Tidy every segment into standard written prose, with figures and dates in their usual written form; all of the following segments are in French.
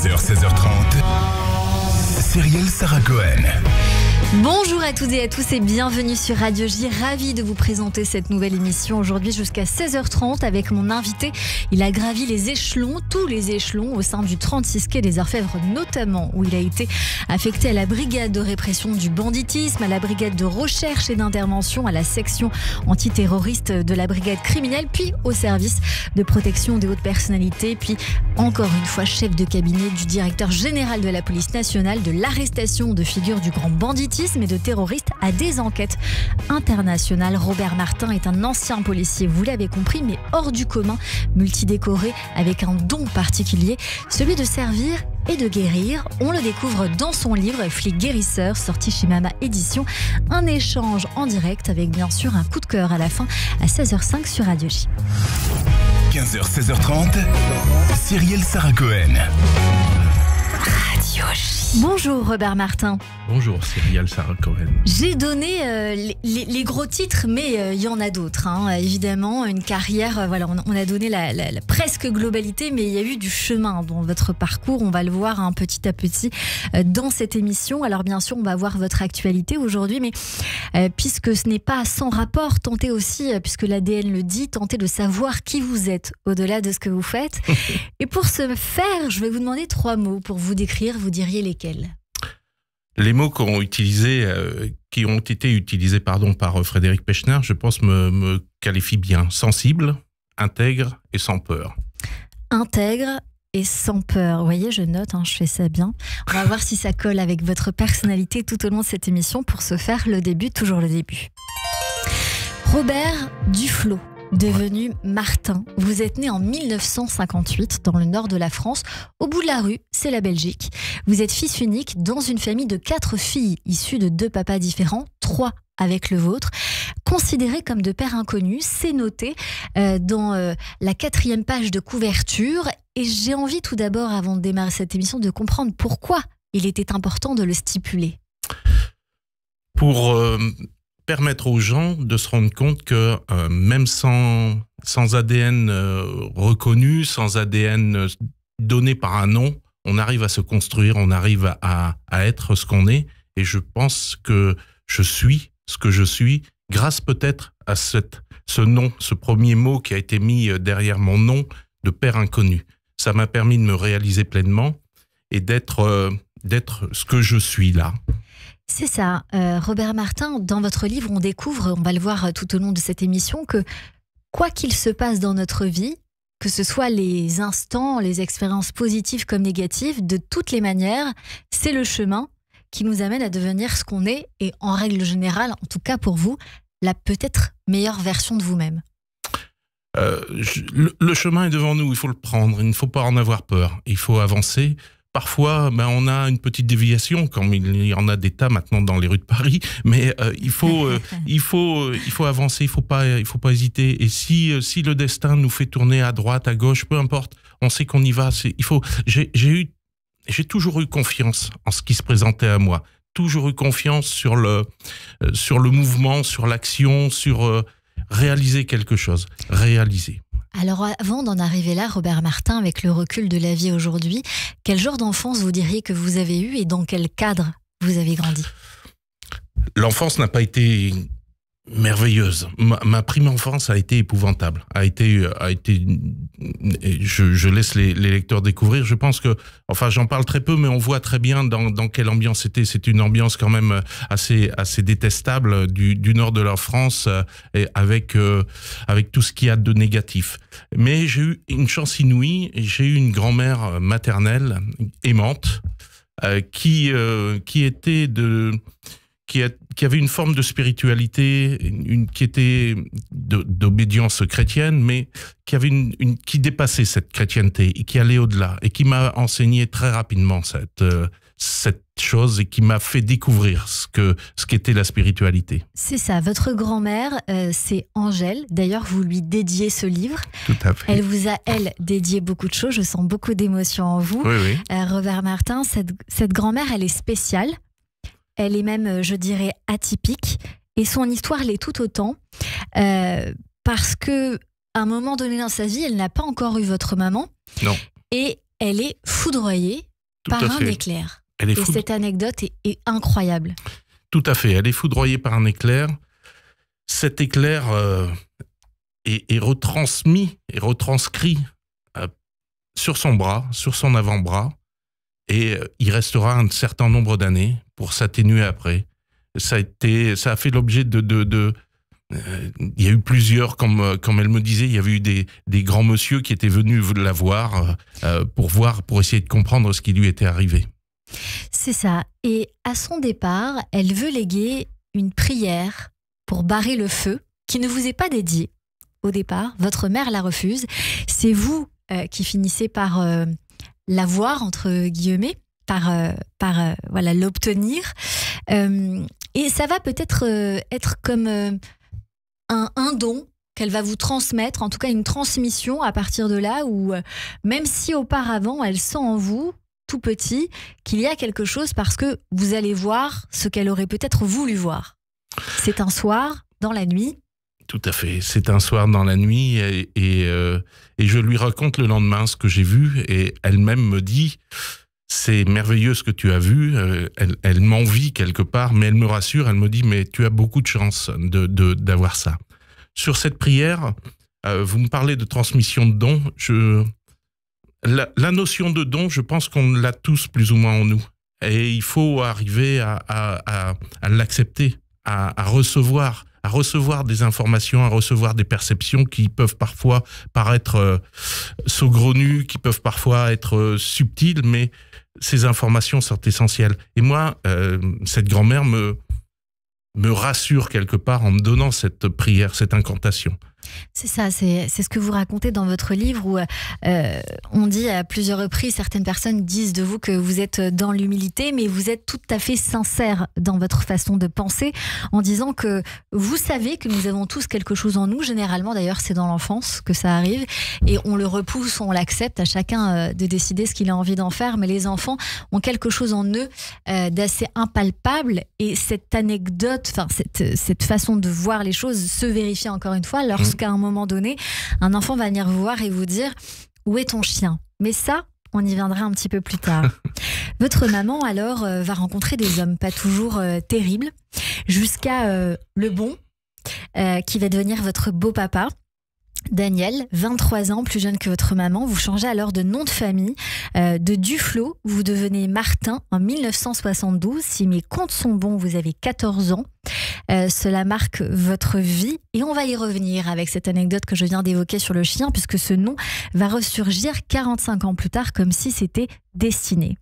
15h, 16h30. Cyrielle Sarah Cohen. Bonjour à toutes et à tous et bienvenue sur Radio J. Ravi de vous présenter cette nouvelle émission aujourd'hui jusqu'à 16h30 avec mon invité. Il a gravi les échelons, tous les échelons au sein du 36 quai des Orfèvres notamment, où il a été affecté à la brigade de répression du banditisme, à la brigade de recherche et d'intervention, à la section antiterroriste de la brigade criminelle, puis au service de protection des hautes personnalités, puis encore une fois chef de cabinet du directeur général de la police nationale, de l'arrestation de figures du grand banditisme et de terroristes à des enquêtes internationales. Robert Martin est un ancien policier, vous l'avez compris, mais hors du commun, multidécoré, avec un don particulier, celui de servir et de guérir. On le découvre dans son livre Flic guérisseur, sorti chez Mama Édition. Un échange en direct avec bien sûr un coup de cœur à la fin à 16h05 sur Radio J. 15h, 16h30. Cyrielle Sarah Cohen. Radio J. Bonjour Robert Martin. Bonjour Cyrielle Sarah Cohen. J'ai donné les gros titres, mais il y en a d'autres. Évidemment, une carrière, voilà, on a donné la presque globalité, mais il y a eu du chemin dans votre parcours. On va le voir petit à petit dans cette émission. Alors bien sûr, on va voir votre actualité aujourd'hui, mais puisque ce n'est pas sans rapport, tentez aussi, puisque l'ADN le dit, tentez de savoir qui vous êtes au-delà de ce que vous faites. Et pour ce faire, je vais vous demander 3 mots pour vous décrire. Vous diriez lesquels ? Les mots qui ont été utilisés par Frédéric Pechner, je pense, me qualifient bien. Sensible, intègre et sans peur. Intègre et sans peur. Vous voyez, je note, je fais ça bien. On va voir si ça colle avec votre personnalité tout au long de cette émission. Pour ce faire, le début, toujours le début. Robert Duflot, devenu Martin. Vous êtes né en 1958 dans le nord de la France. Au bout de la rue, c'est la Belgique. Vous êtes fils unique dans une famille de 4 filles issues de 2 papas différents, 3 avec le vôtre. Considéré comme de père inconnu, c'est noté dans la 4e page de couverture. Et j'ai envie tout d'abord, avant de démarrer cette émission, de comprendre pourquoi il était important de le stipuler. Pour permettre aux gens de se rendre compte que même sans ADN reconnu, sans ADN donné par un nom, on arrive à se construire, on arrive à être ce qu'on est. Et je pense que je suis ce que je suis grâce peut-être à ce nom, ce premier mot qui a été mis derrière mon nom de père inconnu. Ça m'a permis de me réaliser pleinement et d'être ce que je suis là. C'est ça. Robert Martin, dans votre livre, on découvre, on va le voir tout au long de cette émission, que quoi qu'il se passe dans notre vie, que ce soit les instants, les expériences positives comme négatives, de toutes les manières, c'est le chemin qui nous amène à devenir ce qu'on est et en règle générale, en tout cas pour vous, la peut-être meilleure version de vous-même. Le chemin est devant nous, il faut le prendre, il ne faut pas en avoir peur, il faut avancer. Parfois, on a une petite déviation, comme il y en a des tas maintenant dans les rues de Paris, mais il faut avancer, il faut pas hésiter. Et si le destin nous fait tourner à droite, à gauche, peu importe, on sait qu'on y va. J'ai toujours eu confiance en ce qui se présentait à moi, toujours eu confiance sur le mouvement, sur l'action, sur réaliser quelque chose, réaliser. Alors avant d'en arriver là, Robert Martin, avec le recul de la vie aujourd'hui, quel genre d'enfance vous diriez que vous avez eu et dans quel cadre vous avez grandi ? L'enfance n'a pas été merveilleuse. Ma prime enfance a été épouvantable. Je laisse les lecteurs découvrir. Je pense que, j'en parle très peu, mais on voit très bien dans quelle ambiance c'était. C'est une ambiance quand même assez détestable du nord de la France, et avec tout ce qu'il y a de négatif. Mais j'ai eu une chance inouïe. J'ai eu une grand-mère maternelle aimante qui avait une forme de spiritualité, qui était d'obédience chrétienne, mais qui dépassait cette chrétienté et qui allait au-delà et qui m'a enseigné très rapidement cette chose et qui m'a fait découvrir ce qu'était la spiritualité. C'est ça, votre grand-mère, c'est Angèle. D'ailleurs, vous lui dédiez ce livre. Tout à fait. Elle vous a, dédié beaucoup de choses. Je sens beaucoup d'émotions en vous. Oui. Robert Martin, cette grand-mère, elle est spéciale. Elle est même, je dirais, atypique. Et son histoire l'est tout autant. Parce que à un moment donné dans sa vie, elle n'a pas encore eu votre maman. Non. Et elle est foudroyée Tout par à un fait. éclair. Elle est Et cette anecdote est incroyable. Tout à fait. Elle est foudroyée par un éclair. Cet éclair est retransmis et retranscrit sur son bras, sur son avant-bras, et il restera un certain nombre d'années pour s'atténuer après. Ça a fait l'objet il y a eu plusieurs, comme elle me disait, il y avait eu des grands monsieur qui étaient venus la voir, pour essayer de comprendre ce qui lui était arrivé. C'est ça. Et à son départ, elle veut léguer une prière pour barrer le feu qui ne vous est pas dédiée. Au départ, votre mère la refuse. C'est vous qui finissez par l'avoir, entre guillemets, par l'obtenir. Et ça va peut-être être comme un don qu'elle va vous transmettre, en tout cas une transmission à partir de là où, même si auparavant elle sent en vous, tout petit, qu'il y a quelque chose parce que vous allez voir ce qu'elle aurait peut-être voulu voir. C'est un soir, dans la nuit. Tout à fait. C'est un soir dans la nuit et je lui raconte le lendemain ce que j'ai vu et elle-même me dit « C'est merveilleux ce que tu as vu ». Elle m'envie quelque part, mais elle me rassure. Elle me dit « Mais tu as beaucoup de chance d'avoir ça ». Sur cette prière, vous me parlez de transmission de dons. La notion de don, je pense qu'on l'a tous plus ou moins en nous. Et il faut arriver à l'accepter, à recevoir des informations, à recevoir des perceptions qui peuvent parfois paraître saugrenues, qui peuvent parfois être subtiles, mais ces informations sont essentielles. Et moi, cette grand-mère me rassure quelque part en me donnant cette prière, cette incantation. C'est ça, c'est ce que vous racontez dans votre livre où on dit à plusieurs reprises, certaines personnes disent de vous que vous êtes dans l'humilité, mais vous êtes tout à fait sincère dans votre façon de penser, en disant que vous savez que nous avons tous quelque chose en nous. Généralement, d'ailleurs, c'est dans l'enfance que ça arrive, et on le repousse, on l'accepte, à chacun de décider ce qu'il a envie d'en faire, mais les enfants ont quelque chose en eux d'assez impalpable, et cette anecdote, enfin cette façon de voir les choses se vérifie encore une fois lorsqu'à un moment donné, un enfant va venir vous voir et vous dire « Où est ton chien ?» Mais ça, on y viendra un petit peu plus tard. Votre maman, alors, va rencontrer des hommes pas toujours terribles, jusqu'à le bon, qui va devenir votre beau-papa. Daniel, 23 ans, plus jeune que votre maman, vous changez alors de nom de famille. De Duflo, vous devenez Martin en 1972. Si mes comptes sont bons, vous avez 14 ans. Cela marque votre vie et on va y revenir avec cette anecdote que je viens d'évoquer sur le chien, puisque ce nom va ressurgir 45 ans plus tard comme si c'était destiné.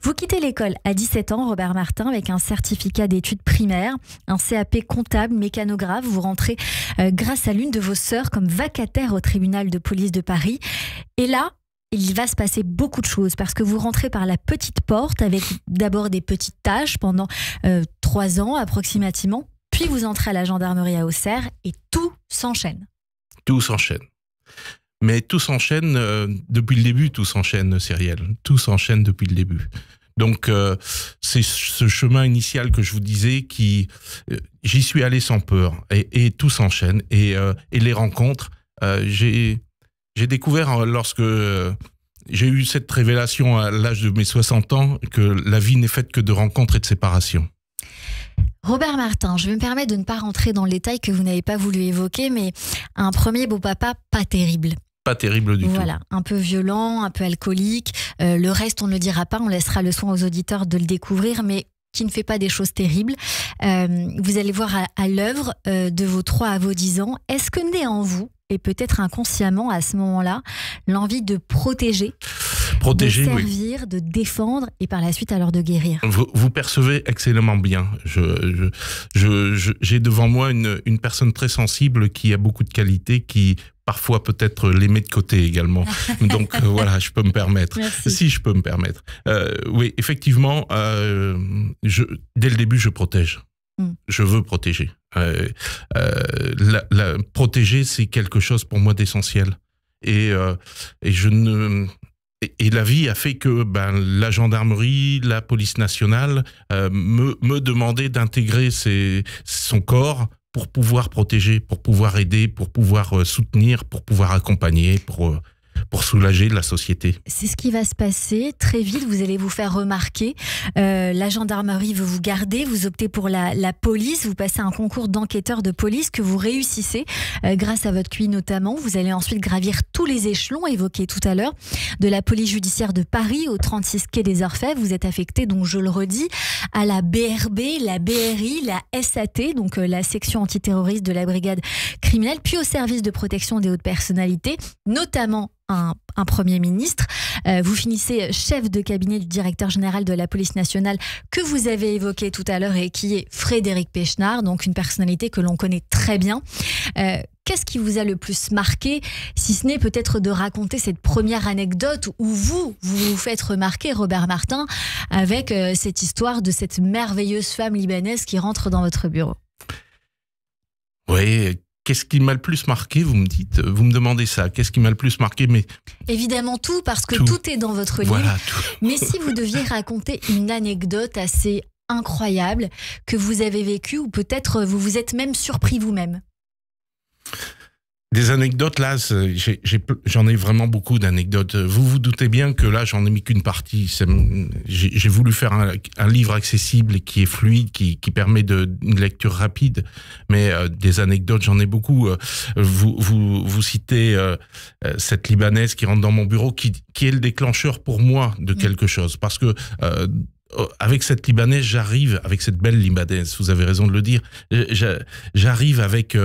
Vous quittez l'école à 17 ans, Robert Martin, avec un certificat d'études primaires, un CAP comptable, mécanographe. Vous rentrez grâce à l'une de vos sœurs comme vacataire au tribunal de police de Paris. Et là, il va se passer beaucoup de choses parce que vous rentrez par la petite porte avec d'abord des petites tâches pendant 3 ans approximativement. Puis vous entrez à la gendarmerie à Auxerre et tout s'enchaîne. Tout s'enchaîne. Mais tout s'enchaîne depuis le début, tout s'enchaîne, Cyrielle. Tout s'enchaîne depuis le début. Donc, c'est ce chemin initial que je vous disais qui... j'y suis allé sans peur et tout s'enchaîne. Et les rencontres, j'ai découvert lorsque j'ai eu cette révélation à l'âge de mes 60 ans que la vie n'est faite que de rencontres et de séparations. Robert Martin, je vais me permettre de ne pas rentrer dans le détail que vous n'avez pas voulu évoquer, mais un premier beau-papa pas terrible. Pas terrible du tout. Voilà, un peu violent, un peu alcoolique. Le reste, on ne le dira pas, on laissera le soin aux auditeurs de le découvrir, mais qui ne fait pas des choses terribles. Vous allez voir à l'œuvre de vos 3 à vos 10 ans. Est-ce que naît en vous, et peut-être inconsciemment à ce moment-là, l'envie de protéger, de servir, oui, de défendre et par la suite alors de guérir? Vous percevez excellemment bien. J'ai devant moi une personne très sensible qui a beaucoup de qualités, qui parfois peut-être les met de côté également. Donc voilà, je peux me permettre. Merci. Si je peux me permettre. Oui, effectivement, dès le début, je protège. Je veux protéger. Protéger, c'est quelque chose pour moi d'essentiel. Et la vie a fait que la gendarmerie, la police nationale me demandaient d'intégrer son corps pour pouvoir protéger, pour pouvoir aider, pour pouvoir soutenir, pour pouvoir accompagner, pour pour soulager la société. C'est ce qui va se passer très vite. Vous allez vous faire remarquer. La gendarmerie veut vous garder. Vous optez pour la police. Vous passez un concours d'enquêteur de police que vous réussissez grâce à votre QI notamment. Vous allez ensuite gravir tous les échelons évoqués tout à l'heure. De la police judiciaire de Paris au 36 quai des Orfèvres. Vous êtes affecté, donc je le redis, à la BRB, la BRI, la SAT, donc la section antiterroriste de la brigade criminelle, puis au service de protection des hautes personnalités, notamment un Premier ministre. Vous finissez chef de cabinet du directeur général de la police nationale que vous avez évoqué tout à l'heure et qui est Frédéric Pechnard, donc une personnalité que l'on connaît très bien. Qu'est-ce qui vous a le plus marqué, si ce n'est peut-être de raconter cette première anecdote où vous vous faites remarquer, Robert Martin, avec cette histoire de cette merveilleuse femme libanaise qui rentre dans votre bureau? Oui. Qu'est-ce qui m'a le plus marqué, vous me demandez ça. Qu'est-ce qui m'a le plus marqué? Mais évidemment tout, parce que tout est dans votre livre. Voilà, tout. Mais si vous deviez raconter une anecdote assez incroyable que vous avez vécue, ou peut-être vous vous êtes même surpris vous-même. Des anecdotes, là, j'en ai vraiment beaucoup d'anecdotes. Vous vous doutez bien que là, j'en ai mis qu'une partie. J'ai voulu faire un livre accessible et qui est fluide, qui permet une lecture rapide. Mais des anecdotes, j'en ai beaucoup. Vous citez cette Libanaise qui rentre dans mon bureau, qui est le déclencheur pour moi de quelque chose. Parce que avec cette Libanaise, j'arrive, avec cette belle Libanaise, vous avez raison de le dire, j'arrive avec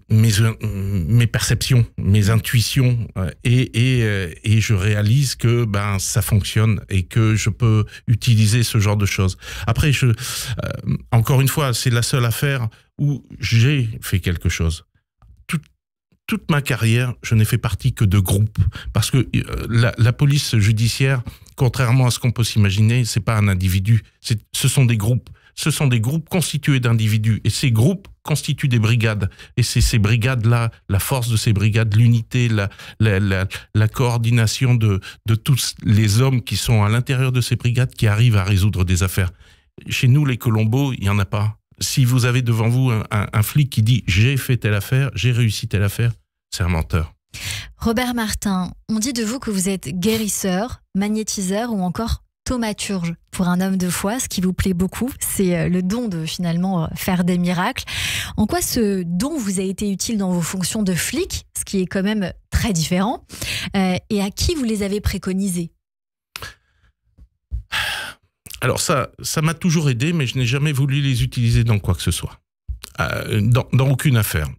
mes perceptions, mes intuitions, et je réalise que ça fonctionne et que je peux utiliser ce genre de choses. Après, encore une fois, c'est la seule affaire où j'ai fait quelque chose. Toute ma carrière, je n'ai fait partie que de groupes, parce que la police judiciaire, contrairement à ce qu'on peut s'imaginer, c'est pas un individu, ce sont des groupes. Ce sont des groupes constitués d'individus. Et ces groupes constituent des brigades. Et c'est ces brigades-là, la force de ces brigades, l'unité, la coordination de tous les hommes qui sont à l'intérieur de ces brigades qui arrivent à résoudre des affaires. Chez nous, les Colombos, il n'y en a pas. Si vous avez devant vous un flic qui dit « j'ai fait telle affaire, j'ai réussi telle affaire », c'est un menteur. Robert Martin, on dit de vous que vous êtes guérisseur, magnétiseur ou encore thaumaturge. Pour un homme de foi, ce qui vous plaît beaucoup, c'est le don de finalement faire des miracles. En quoi ce don vous a été utile dans vos fonctions de flic, ce qui est quand même très différent, et à qui vous les avez préconisés? Alors ça m'a toujours aidé, mais je n'ai jamais voulu les utiliser dans quoi que ce soit. Dans aucune affaire.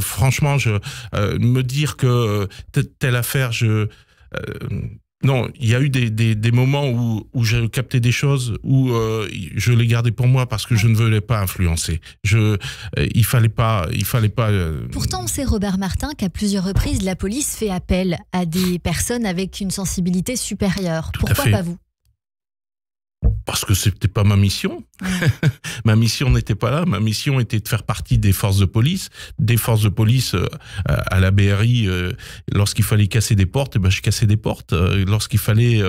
Franchement, me dire que telle affaire, non, il y a eu des moments où j'ai capté des choses, où je les gardais pour moi parce que je ne voulais pas influencer. Il fallait pas. Pourtant, on sait, Robert Martin, qu'à plusieurs reprises, la police fait appel à des personnes avec une sensibilité supérieure. Pourquoi pas vous? Parce que c'était pas ma mission. Ma mission n'était pas là. Ma mission était de faire partie des forces de police. Des forces de police à la BRI, lorsqu'il fallait casser des portes, je cassais des portes. Lorsqu'il fallait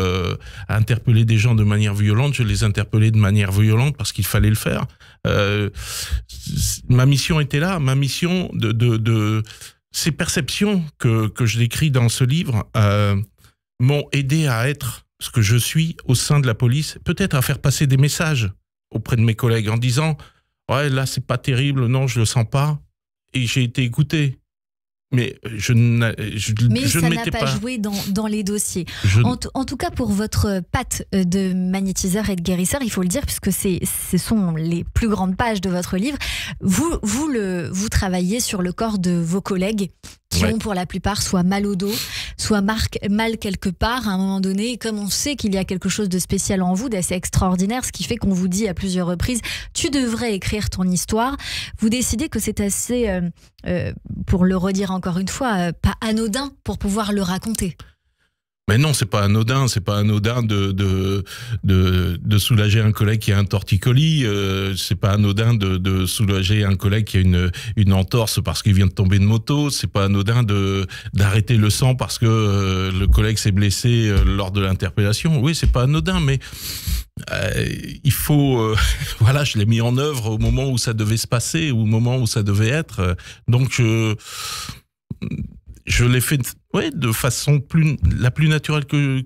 interpeller des gens de manière violente, je les interpellais de manière violente parce qu'il fallait le faire. Ma mission était là. Ma mission de ces perceptions que je décris dans ce livre m'ont aidé à être ce que je suis au sein de la police, peut-être à faire passer des messages auprès de mes collègues en disant « Ouais, là, c'est pas terrible, non, je le sens pas. » Et j'ai été écouté. Mais ça n'a pas joué dans les dossiers. En tout cas, pour votre patte de magnétiseur et de guérisseur, il faut le dire, puisque ce sont les plus grandes pages de votre livre, vous travaillez sur le corps de vos collègues qui ont pour la plupart soit mal au dos, soit mal quelque part à un moment donné. Et comme on sait qu'il y a quelque chose de spécial en vous, d'assez extraordinaire, ce qui fait qu'on vous dit à plusieurs reprises « tu devrais écrire ton histoire », vous décidez que c'est assez, pour le redire encore une fois, pas anodin pour pouvoir le raconter. Mais non, c'est pas anodin de soulager un collègue qui a un torticolis, c'est pas anodin de soulager un collègue qui a une entorse parce qu'il vient de tomber de moto, c'est pas anodin d'arrêter le sang parce que le collègue s'est blessé lors de l'interpellation. Oui, c'est pas anodin, mais il faut voilà, je l'ai mis en œuvre au moment où ça devait se passer, au moment où ça devait être. Donc je l'ai fait de façon la plus naturelle que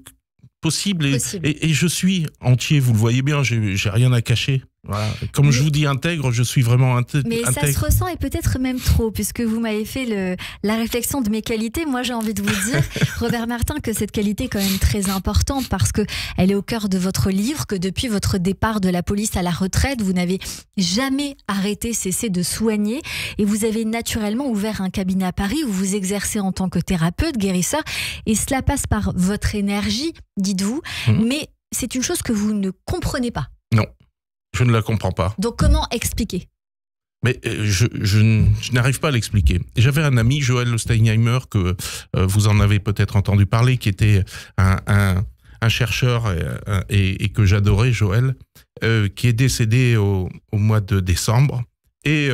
possible. Et je suis entier, vous le voyez bien, j'ai rien à cacher. Voilà. Comme je vous dis intègre, je suis vraiment intègre. Mais ça se ressent et peut-être même trop, puisque vous m'avez fait la réflexion de mes qualités. Moi, j'ai envie de vous dire, Robert Martin, que cette qualité est quand même très importante parce qu'elle est au cœur de votre livre, que depuis votre départ de la police à la retraite, vous n'avez jamais cessé de soigner et vous avez naturellement ouvert un cabinet à Paris où vous exercez en tant que thérapeute, guérisseur, et cela passe par votre énergie, dites-vous, mais c'est une chose que vous ne comprenez pas. Non. Je ne la comprends pas. Donc comment expliquer ? Mais je n'arrive pas à l'expliquer. J'avais un ami, Joël Steinheimer, que vous en avez peut-être entendu parler, qui était un chercheur et que j'adorais, Joël, qui est décédé au mois de décembre. Et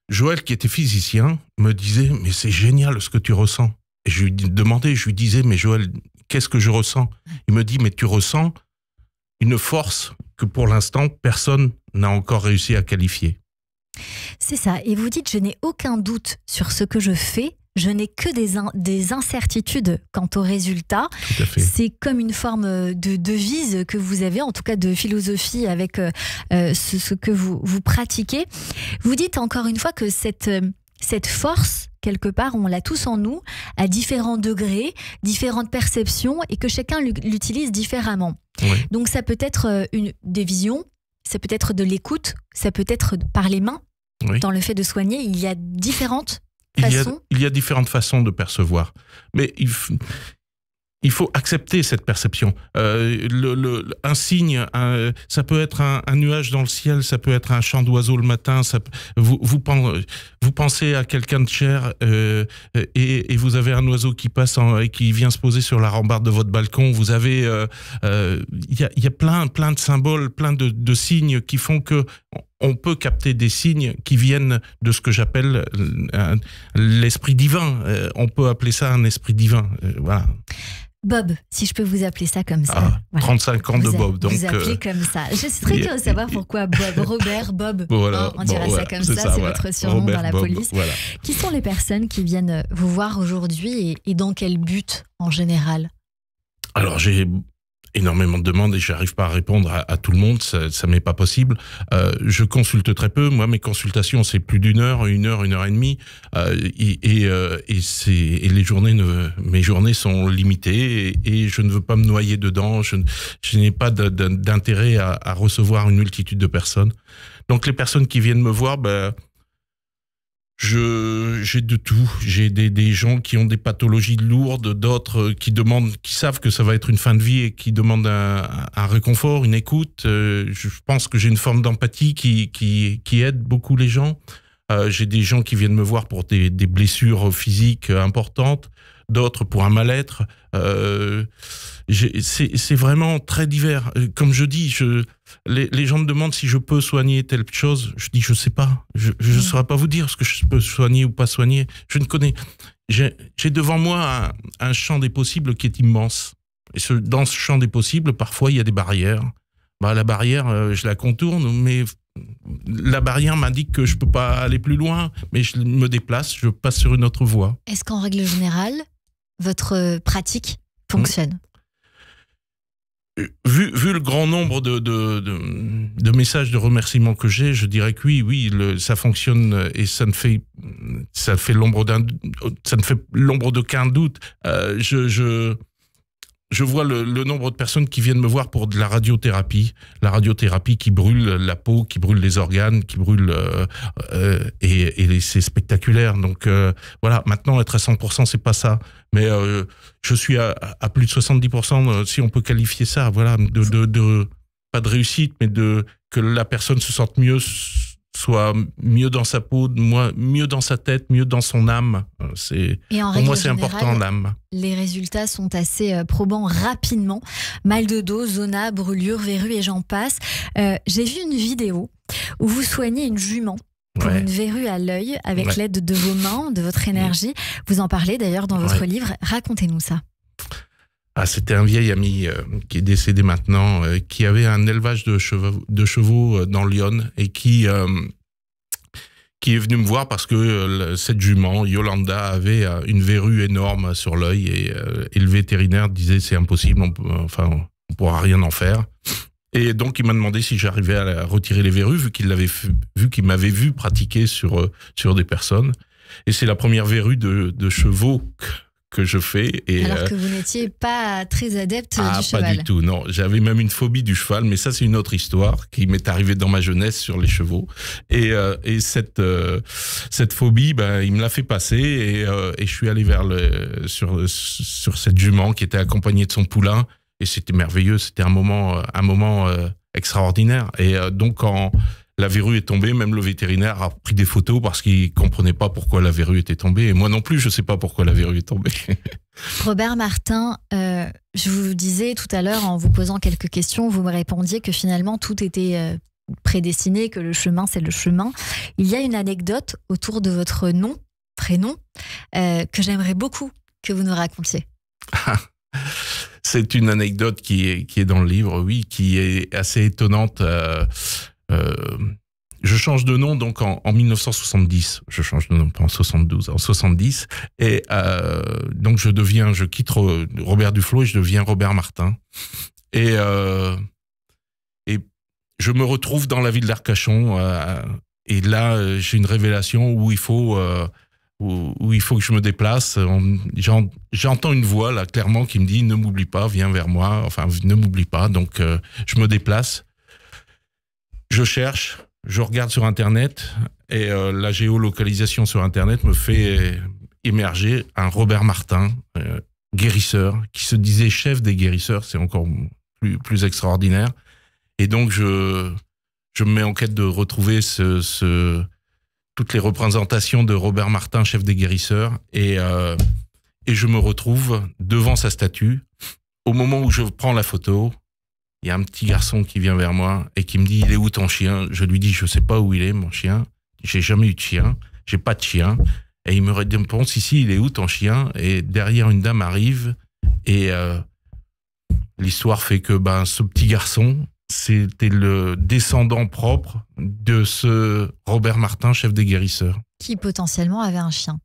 Joël, qui était physicien, me disait « Mais c'est génial ce que tu ressens ». Et je lui demandais, je lui disais « Mais Joël, qu'est-ce que je ressens ?» Il me dit « Mais tu ressens une force que pour l'instant, personne n'a encore réussi à qualifier. » C'est ça. Et vous dites, je n'ai aucun doute sur ce que je fais. Je n'ai que des incertitudes quant aux résultats. Tout à fait. C'est comme une forme de devise que vous avez, en tout cas de philosophie avec ce que vous pratiquez. Vous dites encore une fois que cette force, quelque part, on l'a tous en nous, à différents degrés, différentes perceptions, et que chacun l'utilise différemment. Oui. Donc ça peut être des visions, ça peut être de l'écoute, ça peut être par les mains. Oui. Dans le fait de soigner, il y a différentes façons. Il y a différentes façons de percevoir. Mais il faut accepter cette perception. Un signe, ça peut être un nuage dans le ciel, ça peut être un chant d'oiseau le matin. Vous pensez à quelqu'un de cher et vous avez un oiseau qui passe et qui vient se poser sur la rambarde de votre balcon. Vous avez, il y a plein de symboles, plein de signes qui font que on peut capter des signes qui viennent de ce que j'appelle l'esprit divin. On peut appeler ça un esprit divin. Voilà. Bob, si je peux vous appeler ça comme ça. Voilà. 35 ans de Bob. Donc, vous appelez comme ça. Je suis très curieuse de savoir pourquoi Bob. Robert, Bob, voilà, on dirait ça comme ça, c'est votre surnom Robert, dans la Bob, police. Voilà. Qui sont les personnes qui viennent vous voir aujourd'hui et dans quel but en général ? Alors, j'ai énormément de demandes et j'arrive pas à répondre à tout le monde, ça m'est pas possible. Je consulte très peu. Moi, mes consultations, c'est plus d'une heure, une heure et demie. Et les journées, mes journées sont limitées et je ne veux pas me noyer dedans. Je n'ai pas d'intérêt à recevoir une multitude de personnes. Donc, les personnes qui viennent me voir, j'ai de tout. J'ai des gens qui ont des pathologies lourdes, d'autres qui savent que ça va être une fin de vie et qui demandent un réconfort, une écoute. Je pense que j'ai une forme d'empathie qui aide beaucoup les gens. J'ai des gens qui viennent me voir pour des blessures physiques importantes, d'autres pour un mal-être. C'est vraiment très divers. Comme je dis, les gens me demandent si je peux soigner telle chose. Je dis, je sais pas. Je ne saurais pas vous dire ce que je peux soigner ou pas soigner. Je ne connais. J'ai devant moi un champ des possibles qui est immense. Et dans ce champ des possibles, parfois, il y a des barrières. La barrière, je la contourne, mais la barrière m'indique que je peux pas aller plus loin, mais je me déplace, je passe sur une autre voie. Est-ce qu'en règle générale, votre pratique fonctionne ? Vu le grand nombre de messages de remerciements que j'ai, je dirais que oui, ça fonctionne et ça ne fait l'ombre d'aucun doute. Je vois le nombre de personnes qui viennent me voir pour de la radiothérapie qui brûle la peau, qui brûle les organes, qui brûle et c'est spectaculaire. Donc voilà, maintenant être à 100%, c'est pas ça, mais je suis à plus de 70%, si on peut qualifier ça, voilà, de pas de réussite, mais que la personne se sente mieux, soit mieux dans sa peau, mieux dans sa tête, mieux dans son âme. Pour moi, c'est important, l'âme. Les résultats sont assez probants rapidement. Mal de dos, zona, brûlure, verrue et j'en passe. J'ai vu une vidéo où vous soignez une jument pour une verrue à l'œil avec l'aide de vos mains, de votre énergie. Vous en parlez d'ailleurs dans votre livre. Racontez-nous ça. C'était un vieil ami qui est décédé maintenant, qui avait un élevage de chevaux dans Lyon et qui qui est venu me voir parce que cette jument, Yolanda, avait une verrue énorme sur l'œil et le vétérinaire disait c'est impossible, on pourra rien en faire. Et donc il m'a demandé si j'arrivais à retirer les verrues vu qu'il m'avait vu pratiquer sur des personnes. Et c'est la première verrue de chevaux que je fais. Et alors que vous n'étiez pas très adepte du cheval. Pas du tout, non. J'avais même une phobie du cheval, mais ça c'est une autre histoire qui m'est arrivée dans ma jeunesse sur les chevaux. Et cette phobie, il me l'a fait passer et je suis allé sur cette jument qui était accompagnée de son poulain et c'était merveilleux. C'était un moment extraordinaire. Et donc quand la verrue est tombée, même le vétérinaire a pris des photos parce qu'il comprenait pas pourquoi la verrue était tombée. Et moi non plus, je sais pas pourquoi la verrue est tombée. Robert Martin, je vous disais tout à l'heure en vous posant quelques questions, vous me répondiez que finalement tout était prédestiné, que le chemin c'est le chemin. Il y a une anecdote autour de votre prénom, que j'aimerais beaucoup que vous nous racontiez. C'est une anecdote qui est dans le livre, oui, qui est assez étonnante. Je change de nom donc en 1970. Je change de nom pas en 72, en 70. Et donc je quitte Robert Duflot et je deviens Robert Martin. Et je me retrouve dans la ville d'Arcachon. Et là, j'ai une révélation où il faut que je me déplace. J'entends une voix là clairement qui me dit ne m'oublie pas, viens vers moi. Enfin, ne m'oublie pas. Donc je me déplace. Je cherche, je regarde sur Internet et la géolocalisation sur Internet me fait émerger un Robert Martin, guérisseur, qui se disait chef des guérisseurs, c'est encore plus extraordinaire. Et donc je me mets en quête de retrouver toutes les représentations de Robert Martin, chef des guérisseurs, et je me retrouve devant sa statue. Au moment où je prends la photo, il y a un petit garçon qui vient vers moi et qui me dit « Il est où ton chien ?» Je lui dis « Je sais pas où il est, mon chien. J'ai jamais eu de chien. J'ai pas de chien. » Et il me répond « Si, il est où ton chien ?» Et derrière, une dame arrive et l'histoire fait que ce petit garçon, c'était le descendant propre de ce Robert Martin, chef des guérisseurs. Qui potentiellement avait un chien.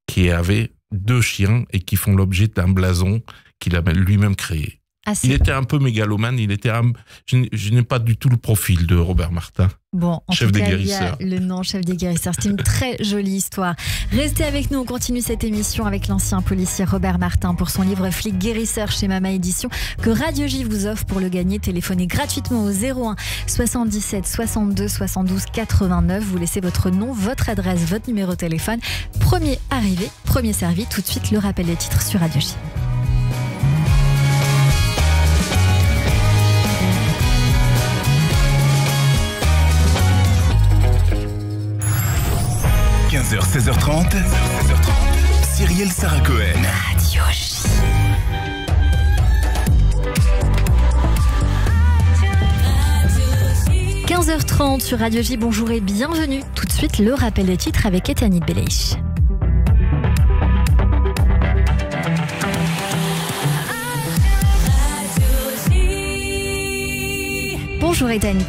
Qui avait 2 chiens et qui font l'objet d'un blason qu'il a lui-même créé. Il était un peu mégalomane, je n'ai pas du tout le profil de Robert Martin. Bon, en chef tout des cas, guérisseurs. Il y a le nom chef des guérisseurs. C'est une très jolie histoire. Restez avec nous, on continue cette émission avec l'ancien policier Robert Martin pour son livre Flic guérisseur chez Mama Édition que Radio J vous offre. Pour le gagner, téléphonez gratuitement au 01 77 62 72 89. Vous laissez votre nom, votre adresse, votre numéro de téléphone. Premier arrivé, premier servi. Tout de suite, le rappel des titres sur Radio J. h 16h30, Cyrielle Sarah Cohen. Radio J. – 15h30 sur Radio J, bonjour et bienvenue. Tout de suite, le rappel des titres avec Etanit Beleich. Bonjour Etanit.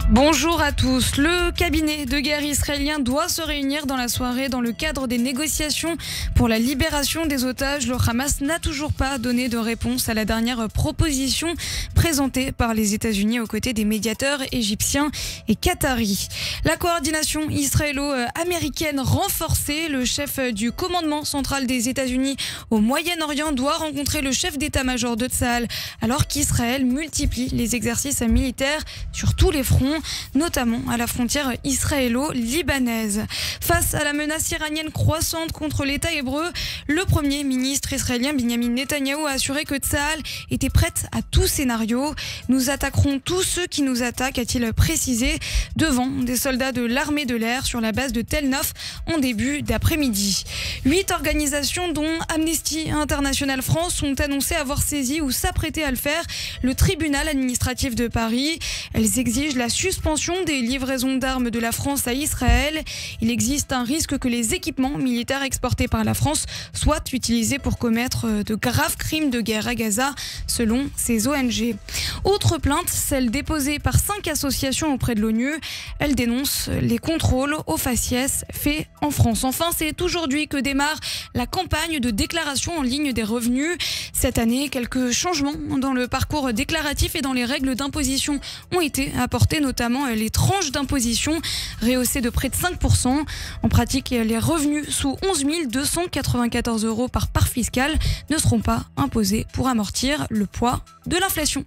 Bonjour à tous. Le cabinet de guerre israélien doit se réunir dans la soirée dans le cadre des négociations pour la libération des otages. Le Hamas n'a toujours pas donné de réponse à la dernière proposition présentée par les États-Unis aux côtés des médiateurs égyptiens et qataris. La coordination israélo-américaine renforcée. Le chef du commandement central des États-Unis au Moyen-Orient doit rencontrer le chef d'état-major de Tsahal alors qu'Israël multiplie les exercices militaires sur tous les fronts, notamment à la frontière israélo-libanaise. Face à la menace iranienne croissante contre l'État hébreu, le premier ministre israélien Benjamin Netanyahou a assuré que Tsahal était prête à tout scénario. Nous attaquerons tous ceux qui nous attaquent, a-t-il précisé, devant des soldats de l'armée de l'air sur la base de Tel Nof en début d'après-midi. 8 organisations, dont Amnesty International France, ont annoncé avoir saisi ou s'apprêter à le faire le tribunal administratif de Paris. Elles exigent la suspension suspension des livraisons d'armes de la France à Israël. Il existe un risque que les équipements militaires exportés par la France soient utilisés pour commettre de graves crimes de guerre à Gaza, selon ces ONG. Autre plainte, celle déposée par 5 associations auprès de l'ONU. Elles dénoncent les contrôles aux faciès faits en France. Enfin, c'est aujourd'hui que démarre la campagne de déclaration en ligne des revenus. Cette année, quelques changements dans le parcours déclaratif et dans les règles d'imposition ont été apportés, notamment les tranches d'imposition rehaussées de près de 5%. En pratique, les revenus sous 11 294 € par part fiscale ne seront pas imposés pour amortir le poids de l'inflation.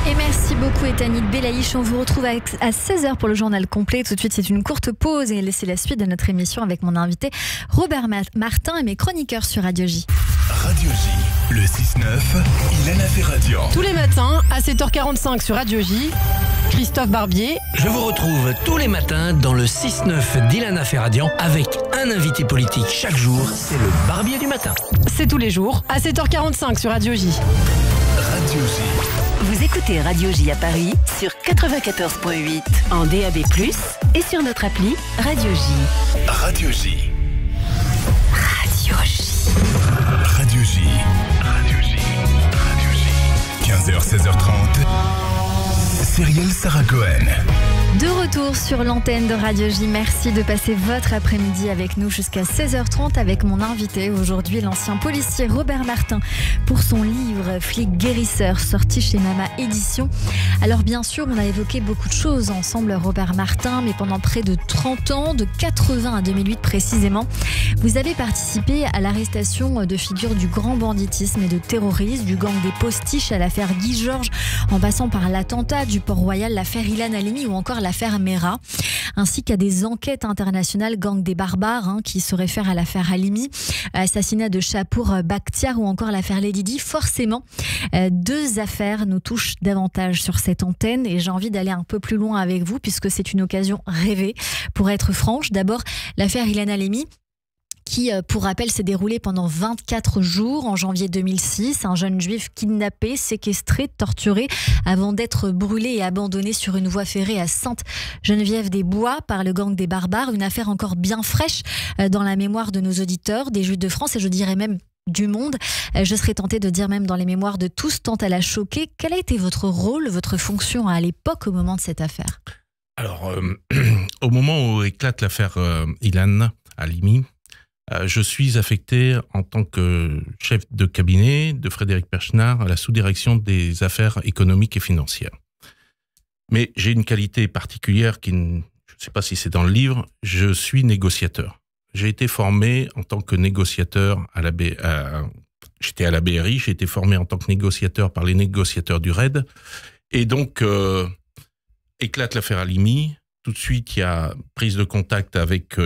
Et merci beaucoup Etanit Belaïch. On vous retrouve à 16h pour le journal complet. Tout de suite, c'est une courte pause et c'est la suite de notre émission avec mon invité Robert Martin et mes chroniqueurs sur Radio J. Radio J, le 6-9, Ilana Ferradian. Tous les matins à 7h45 sur Radio J, Christophe Barbier. Je vous retrouve tous les matins dans le 6-9 d'Ilana Ferradian avec un invité politique chaque jour. C'est le Barbier du matin. C'est tous les jours à 7h45 sur Radio J. Radio J. Vous écoutez Radio J à Paris sur 94.8 en DAB+, et sur notre appli Radio J. Radio J. Radio J. Radio J. Radio J. Radio J. 15h, 16h30. Cyrielle Sarah Cohen. De retour sur l'antenne de Radio J. Merci de passer votre après-midi avec nous jusqu'à 16h30 avec mon invité aujourd'hui, l'ancien policier Robert Martin, pour son livre Flic guérisseur, sorti chez Mama Édition. Alors bien sûr, on a évoqué beaucoup de choses ensemble, Robert Martin, mais pendant près de 30 ans, de 80 à 2008 précisément, vous avez participé à l'arrestation de figures du grand banditisme et de terrorisme, du gang des postiches à l'affaire Guy Georges, en passant par l'attentat du Port-Royal, l'affaire Ilan Halimi ou encore l'affaire Mera, ainsi qu'à des enquêtes internationales gang des barbares qui se réfèrent à l'affaire Halimi, assassinat de Chapour Bakhtiar ou encore l'affaire Lady Di. Forcément, 2 affaires nous touchent davantage sur cette antenne et j'ai envie d'aller un peu plus loin avec vous puisque c'est une occasion rêvée. Pour être franche, d'abord l'affaire Ilan Halimi, qui, pour rappel, s'est déroulé pendant 24 jours en janvier 2006. Un jeune juif kidnappé, séquestré, torturé, avant d'être brûlé et abandonné sur une voie ferrée à Sainte-Geneviève-des-Bois par le gang des barbares. Une affaire encore bien fraîche dans la mémoire de nos auditeurs, des Juifs de France et je dirais même du monde. Je serais tentée de dire même dans les mémoires de tous, tant elle a choqué. Quel a été votre rôle, votre fonction à l'époque au moment de cette affaire ? Alors, au moment où éclate l'affaire Ilan Halimi, je suis affecté en tant que chef de cabinet de Frédéric Perchnard à la sous-direction des affaires économiques et financières. Mais j'ai une qualité particulière qui, je ne sais pas si c'est dans le livre, je suis négociateur. J'ai été formé en tant que négociateur j'étais à la BRI, j'ai été formé en tant que négociateur par les négociateurs du RAID. Et donc, éclate l'affaire Halimi. Tout de suite, il y a prise de contact avec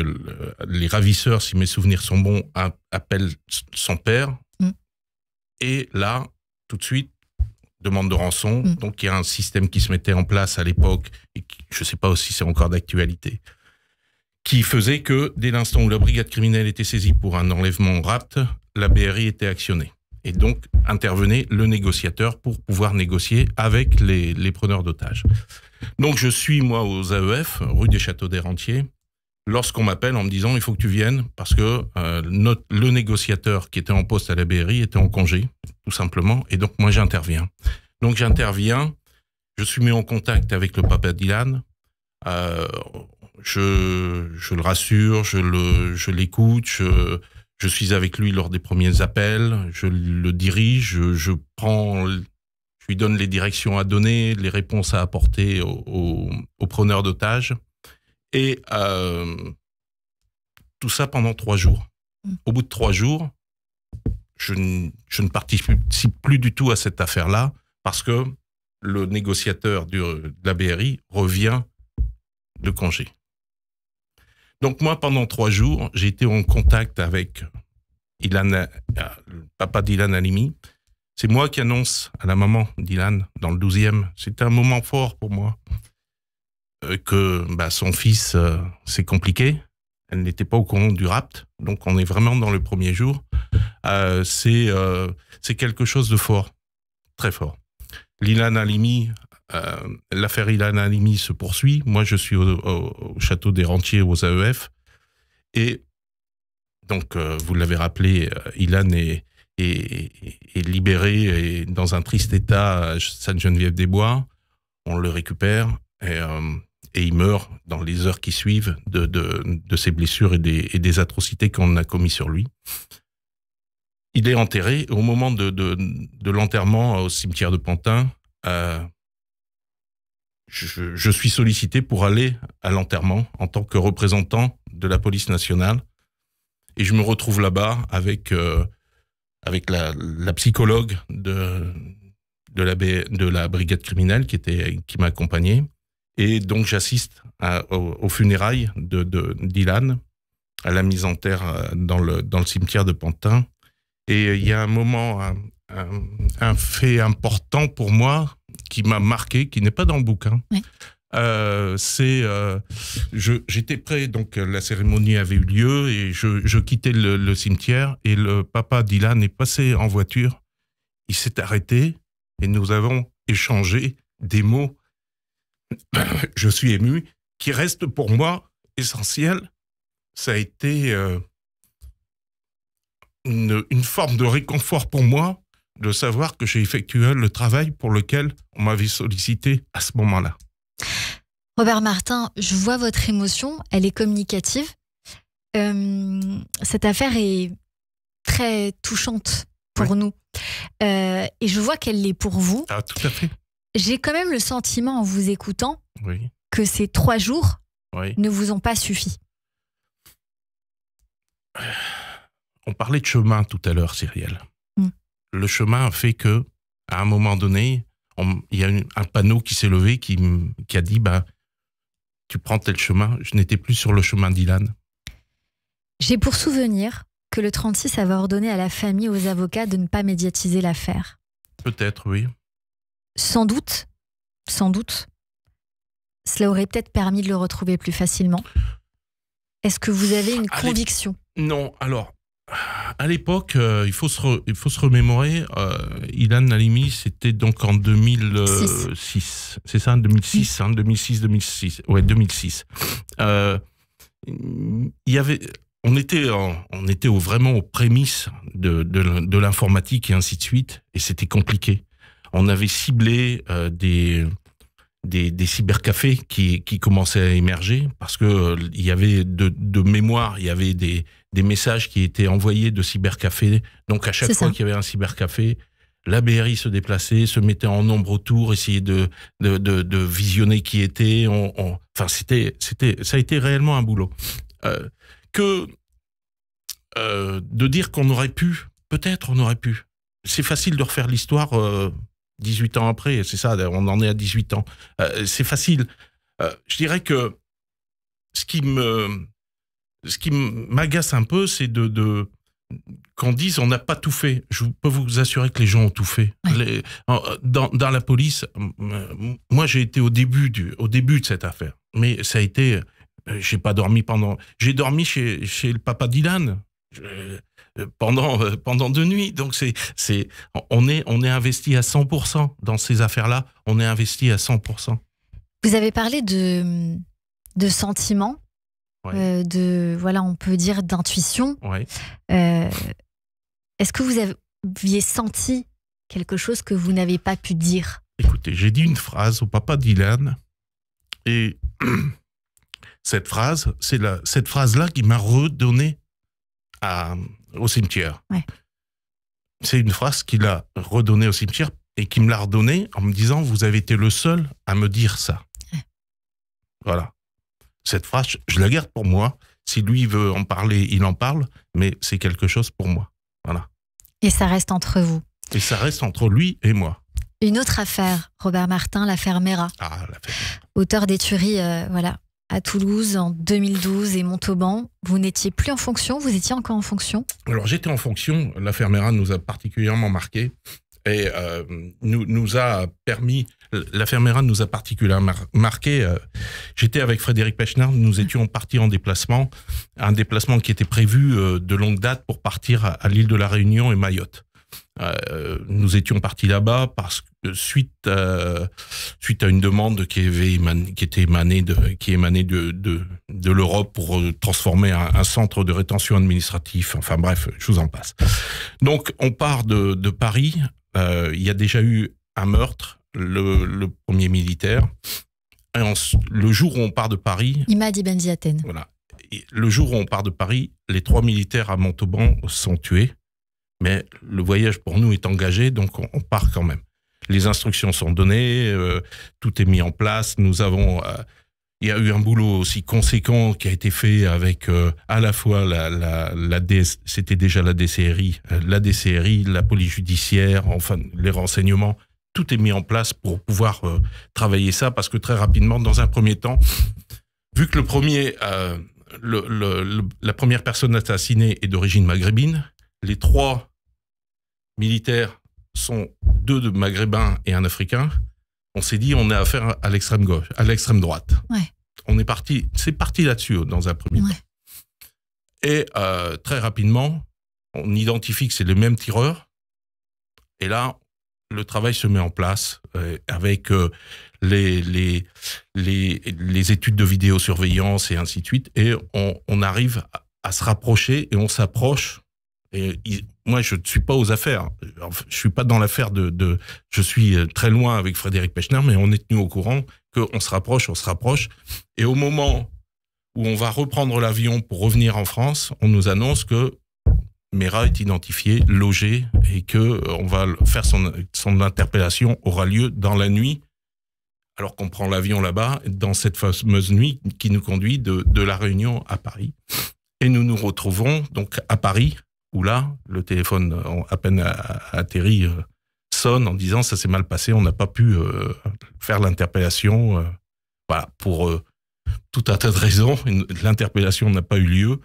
les ravisseurs, si mes souvenirs sont bons, appelle son père. Et là, tout de suite, demande de rançon. Donc, il y a un système qui se mettait en place à l'époque, et qui, je ne sais pas si c'est encore d'actualité, qui faisait que dès l'instant où la brigade criminelle était saisie pour un enlèvement rapt, la BRI était actionnée. Et donc, intervenait le négociateur pour pouvoir négocier avec les preneurs d'otages. Donc, je suis, moi, aux AEF, rue des Châteaux des Rentiers, lorsqu'on m'appelle en me disant « il faut que tu viennes » parce que le négociateur qui était en poste à la BRI était en congé, tout simplement, et donc moi, j'interviens. Donc, j'interviens, je suis mis en contact avec le papa d'Ilan, je le rassure, je l'écoute, je suis avec lui lors des premiers appels, je le dirige, je lui donne les directions à donner, les réponses à apporter aux preneurs d'otages. Et tout ça pendant 3 jours. Au bout de 3 jours, je ne participe plus du tout à cette affaire-là parce que le négociateur de la BRI revient de congé. Donc moi, pendant 3 jours, j'ai été en contact avec le papa d'Ilan Halimi. C'est moi qui annonce à la maman d'Ilan, dans le 12e, c'était un moment fort pour moi, que son fils, c'est compliqué. Elle n'était pas au courant du rapt, donc on est vraiment dans le premier jour. C'est quelque chose de fort, très fort. Ilan Halimi l'affaire Ilan Halimi se poursuit. Moi, je suis au château des Rentiers, aux AEF. Et donc, vous l'avez rappelé, Ilan est libéré et dans un triste état à Sainte-Geneviève-des-Bois. On le récupère et il meurt dans les heures qui suivent de ses blessures et des atrocités qu'on a commis sur lui. Il est enterré. Au moment de l'enterrement au cimetière de Pantin, je suis sollicité pour aller à l'enterrement en tant que représentant de la police nationale. Et je me retrouve là-bas avec la psychologue de la brigade criminelle qui m'a accompagné. Et donc j'assiste aux funérailles d'Ilan, à la mise en terre dans le cimetière de Pantin. Et il y a un moment, un fait important pour moi qui m'a marqué, qui n'est pas dans le bouquin. Oui. J'étais prêt, donc la cérémonie avait eu lieu et je quittais le cimetière et le papa d'Ilan est passé en voiture. Il s'est arrêté et nous avons échangé des mots. Je suis ému, qui reste pour moi essentiel. Ça a été une forme de réconfort pour moi de savoir que j'ai effectué le travail pour lequel on m'avait sollicité à ce moment-là. Robert Martin, je vois votre émotion, elle est communicative. Cette affaire est très touchante pour nous. Et je vois qu'elle l'est pour vous. Ah, tout à fait. J'ai quand même le sentiment, en vous écoutant, que ces 3 jours ne vous ont pas suffi. On parlait de chemin tout à l'heure, Cyrielle. Le chemin a fait que, à un moment donné, il y a un panneau qui s'est levé qui a dit tu prends tel chemin. Je n'étais plus sur le chemin d'Ilan. J'ai pour souvenir que le 36 avait ordonné à la famille, aux avocats, de ne pas médiatiser l'affaire. Peut-être, oui. Sans doute, cela aurait peut-être permis de le retrouver plus facilement. Est-ce que vous avez une conviction ? Non, alors, à l'époque, il faut se remémorer, Ilan Halimi, c'était donc en 2006. C'est ça, 2006, 2006. Ouais, 2006. On était vraiment aux prémices de l'informatique et ainsi de suite, et c'était compliqué. On avait ciblé des cybercafés qui commençaient à émerger parce que il y avait de mémoire, il y avait des messages qui étaient envoyés de cybercafés. Donc à chaque fois qu'il y avait un cybercafé, la BRI se déplaçait, se mettait en nombre autour, essayait de visionner qui était. Enfin, ça a été réellement un boulot. De dire qu'on aurait pu, peut-être on aurait pu. C'est facile de refaire l'histoire 18 ans après, c'est ça, on en est à 18 ans. C'est facile. Je dirais que ce qui m'agace un peu, c'est qu'on dise on n'a pas tout fait. Je peux vous assurer que les gens ont tout fait. Ouais. Dans la police, moi j'ai été au début de cette affaire. Mais ça a été... j'ai pas dormi pendant... J'ai dormi chez le papa d'Ilan pendant 2 nuits. Donc on est investi à 100% dans ces affaires-là. On est investi à 100%. Vous avez parlé de sentiments, on peut dire d'intuition. Ouais. Est-ce que vous aviez senti quelque chose que vous n'avez pas pu dire ? Écoutez, j'ai dit une phrase au papa d'Ilan et cette phrase, c'est cette phrase-là qui m'a redonné au cimetière. Ouais. C'est une phrase qu'il a redonnée au cimetière et qui me l'a redonnée en me disant « Vous avez été le seul à me dire ça. Ouais. » Voilà. Cette phrase, je la garde pour moi. Si lui veut en parler, il en parle, mais c'est quelque chose pour moi. Voilà. Et ça reste entre vous. Et ça reste entre lui et moi. Une autre affaire, Robert Martin, l'affaire Mera. Ah, l'affaire. Auteur des tueries, à Toulouse en 2012 et Montauban. Vous n'étiez plus en fonction, vous étiez encore en fonction ? Alors j'étais en fonction, l'affaire Mera nous a particulièrement marqué et nous a permis, l'affaire Mera nous a particulièrement marqué. J'étais avec Frédéric Pechner, nous étions partis en déplacement, un déplacement qui était prévu de longue date pour partir à l'île de la Réunion et Mayotte. Nous étions partis là-bas parce que suite à une demande qui émanait de l'Europe pour transformer un centre de rétention administratif. Enfin bref, je vous en passe. Donc on part de Paris. Il y a déjà eu un meurtre, le premier militaire. Et le jour où on part de Paris, Imad Ibn Ziaten. Voilà. Et le jour où on part de Paris, les 3 militaires à Montauban sont tués. Mais le voyage pour nous est engagé, donc on part quand même. Les instructions sont données, tout est mis en place. Nous avons, il y a eu un boulot aussi conséquent qui a été fait avec à la fois c'était déjà la DCRI, la police judiciaire, enfin les renseignements. Tout est mis en place pour pouvoir travailler ça, parce que très rapidement, dans un premier temps, vu que la première personne assassinée est d'origine maghrébine, les 3 militaires sont 2 de maghrébins et un africain. On s'est dit, on a affaire à l'extrême gauche, à l'extrême droite. Ouais. C'est parti là-dessus dans un premier temps. Et très rapidement, on identifie que c'est les mêmes tireurs. Et là, le travail se met en place avec les études de vidéosurveillance et ainsi de suite. Et on arrive à se rapprocher et on s'approche. Et moi, je ne suis pas aux affaires. Je suis pas dans l'affaire je suis très loin avec Frédéric Pechner, mais on est tenu au courant qu'on se rapproche. Et au moment où on va reprendre l'avion pour revenir en France, on nous annonce que Mera est identifié, logé, et que on va faire son interpellation aura lieu dans la nuit, alors qu'on prend l'avion là-bas, dans cette fameuse nuit qui nous conduit de La Réunion à Paris. Et nous nous retrouvons donc à Paris, où là, le téléphone, à peine atterri, sonne en disant « ça s'est mal passé, on n'a pas pu faire l'interpellation ». Voilà, pour tout un tas de raisons, l'interpellation n'a pas eu lieu.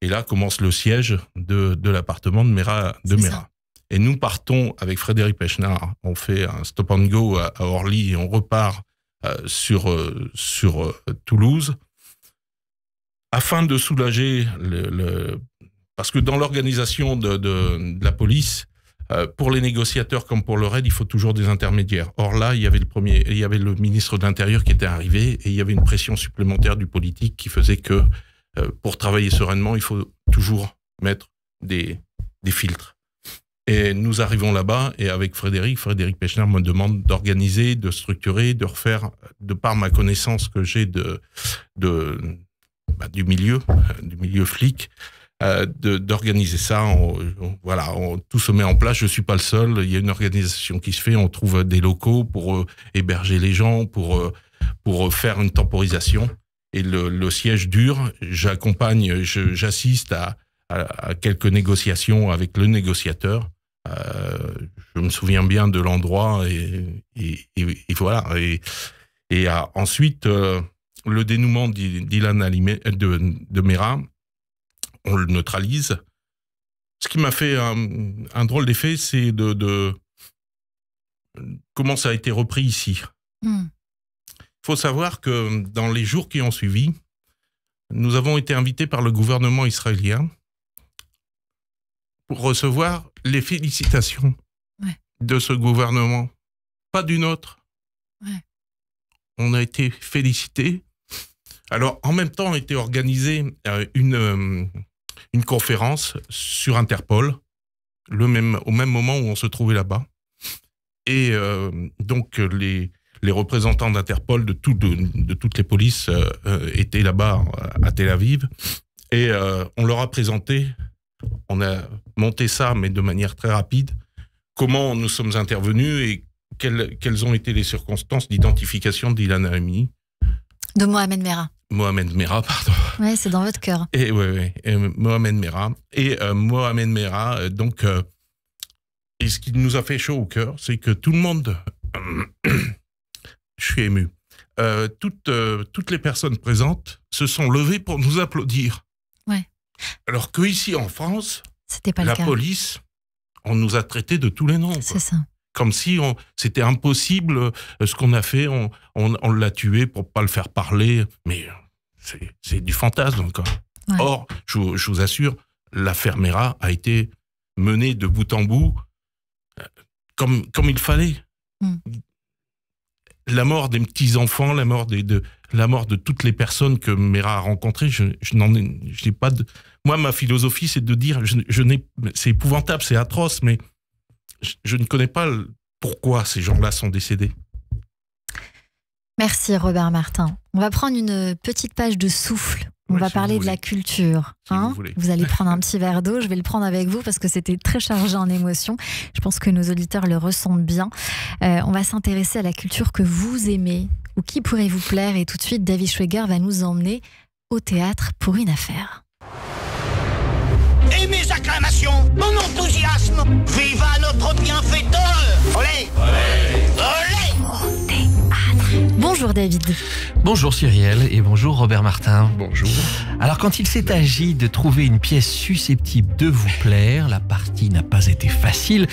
Et là commence le siège de l'appartement de Mera. Et nous partons avec Frédéric Pechner, on fait un stop and go à Orly et on repart sur Toulouse, afin de soulager parce que dans l'organisation de la police, pour les négociateurs comme pour le RAID, il faut toujours des intermédiaires. Or là, il y avait le ministre de l'Intérieur qui était arrivé et il y avait une pression supplémentaire du politique qui faisait que pour travailler sereinement, il faut toujours mettre des filtres. Et nous arrivons là-bas et avec Frédéric Pechner me demande d'organiser, de structurer, de refaire, de par ma connaissance que j'ai du milieu flic, d'organiser ça. Tout se met en place. Je suis pas le seul. Il y a une organisation qui se fait. On trouve des locaux pour héberger les gens, pour faire une temporisation. Et le siège dure. J'assiste à quelques négociations avec le négociateur. Je me souviens bien de l'endroit et voilà. Et ensuite, le dénouement d'Ilan de Mera, on le neutralise. Ce qui m'a fait un drôle d'effet, c'est de comment ça a été repris ici. Il faut savoir que dans les jours qui ont suivi, nous avons été invités par le gouvernement israélien pour recevoir les félicitations de ce gouvernement, pas d'une autre. On a été félicités. Alors, en même temps, a été organisée une conférence sur Interpol, au même moment où on se trouvait là-bas. Et donc, les représentants d'Interpol de toutes les polices étaient là-bas à Tel Aviv. Et on leur a présenté, on a monté ça, mais de manière très rapide, comment nous sommes intervenus et quelles ont été les circonstances d'identification d'Ilan Halimi. De Mohamed Mera. Mohamed Mera, pardon. Ouais, c'est dans votre cœur. Et Mohamed Mera. Et Mohamed Mera, donc, et ce qui nous a fait chaud au cœur, c'est que tout le monde, je suis ému, toutes les personnes présentes se sont levées pour nous applaudir. Ouais. Alors qu'ici en France, c'était pas la le cas. Police, on nous a traités de tous les noms. C'est ça. Comme si c'était impossible ce qu'on a fait, on l'a tué pour pas le faire parler, mais c'est du fantasme encore. Ouais. Or, je vous assure, l'affaire Mera a été menée de bout en bout comme il fallait. La mort des petits-enfants, la mort de toutes les personnes que Mera a rencontrées, je n'ai pas de... Moi, ma philosophie, c'est de dire, c'est épouvantable, c'est atroce, mais je ne connais pas pourquoi ces gens-là sont décédés. Merci Robert Martin. On va prendre une petite page de souffle. On va parler de la culture. Vous allez prendre un petit verre d'eau. Je vais le prendre avec vous parce que c'était très chargé en émotions. Je pense que nos auditeurs le ressentent bien. On va s'intéresser à la culture que vous aimez ou qui pourrait vous plaire. Et tout de suite, David Schweger va nous emmener au théâtre pour une affaire. Et mes acclamations, mon enthousiasme, viva notre bienfaiteur. Olé, olé, olé. Bonjour David. Bonjour Cyrielle et bonjour Robert Martin. Bonjour. Alors quand il s'est agi de trouver une pièce susceptible de vous plaire, la partie n'a pas été facile,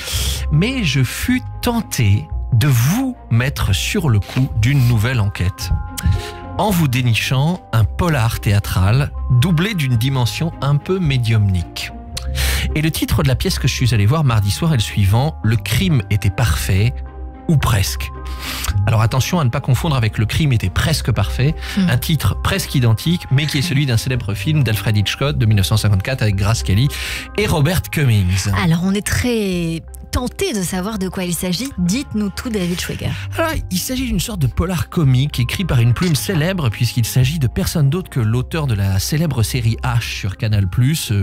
mais je fus tenté de vous mettre sur le coup d'une nouvelle enquête, en vous dénichant un polar théâtral doublé d'une dimension un peu médiumnique. Et le titre de la pièce que je suis allé voir mardi soir est le suivant: Le crime était parfait, ou presque. Alors attention à ne pas confondre avec Le crime était presque parfait, un titre presque identique, mais qui est celui d'un célèbre film d'Alfred Hitchcock de 1954 avec Grace Kelly et Robert Cummings. Alors on est très tenté de savoir de quoi il s'agit. Dites-nous tout, David Schweger. Alors, il s'agit d'une sorte de polar comique écrit par une plume célèbre, puisqu'il s'agit de personne d'autre que l'auteur de la célèbre série H sur Canal+,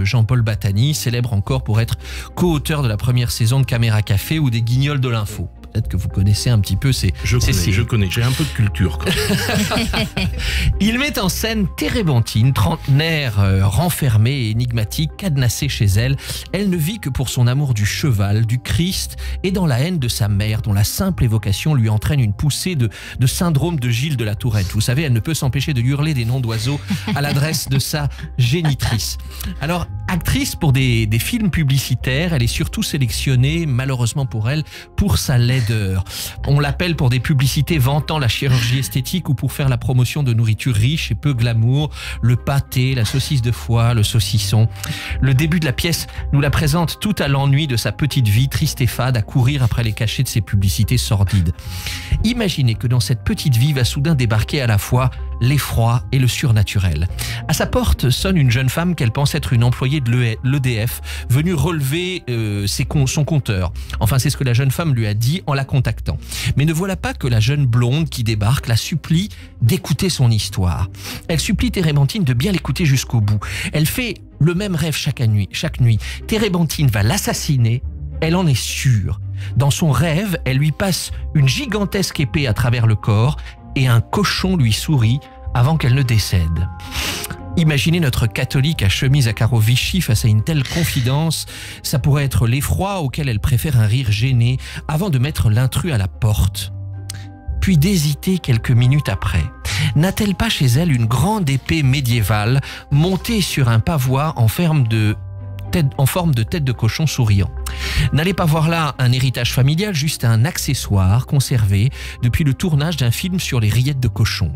Jean-Paul Battani, célèbre encore pour être co-auteur de la première saison de Caméra Café ou des Guignols de l'info. Peut-être que vous connaissez un petit peu ces séries. Je connais, j'ai un peu de culture. Il met en scène Térébenthine, trentenaire, renfermée et énigmatique, cadenassée chez elle. Elle ne vit que pour son amour du cheval, du Christ et dans la haine de sa mère, dont la simple évocation lui entraîne une poussée de syndrome de Gilles de la Tourette. Vous savez, elle ne peut s'empêcher de hurler des noms d'oiseaux à l'adresse de sa génitrice. Alors, actrice pour des films publicitaires, elle est surtout sélectionnée, malheureusement pour elle, pour sa laideur. On l'appelle pour des publicités vantant la chirurgie esthétique ou pour faire la promotion de nourriture riche et peu glamour, le pâté, la saucisse de foie, le saucisson. Le début de la pièce nous la présente tout à l'ennui de sa petite vie triste et fade à courir après les cachets de ses publicités sordides. Imaginez que dans cette petite vie va soudain débarquer à la fois l'effroi et le surnaturel. À sa porte sonne une jeune femme qu'elle pense être une employée de l'EDF, venue relever son compteur. Enfin, c'est ce que la jeune femme lui a dit en la contactant. Mais ne voilà pas que la jeune blonde qui débarque la supplie d'écouter son histoire. Elle supplie Térébenthine de bien l'écouter jusqu'au bout. Elle fait le même rêve chaque nuit. Térébenthine va l'assassiner, elle en est sûre. Dans son rêve, elle lui passe une gigantesque épée à travers le corps et un cochon lui sourit avant qu'elle ne décède. Imaginez notre catholique à chemise à carreaux Vichy face à une telle confidence. Ça pourrait être l'effroi auquel elle préfère un rire gêné avant de mettre l'intrus à la porte. Puis d'hésiter quelques minutes après. N'a-t-elle pas chez elle une grande épée médiévale montée sur un pavois en forme de tête de cochon souriant? N'allez pas voir là un héritage familial, juste un accessoire conservé depuis le tournage d'un film sur les rillettes de cochon.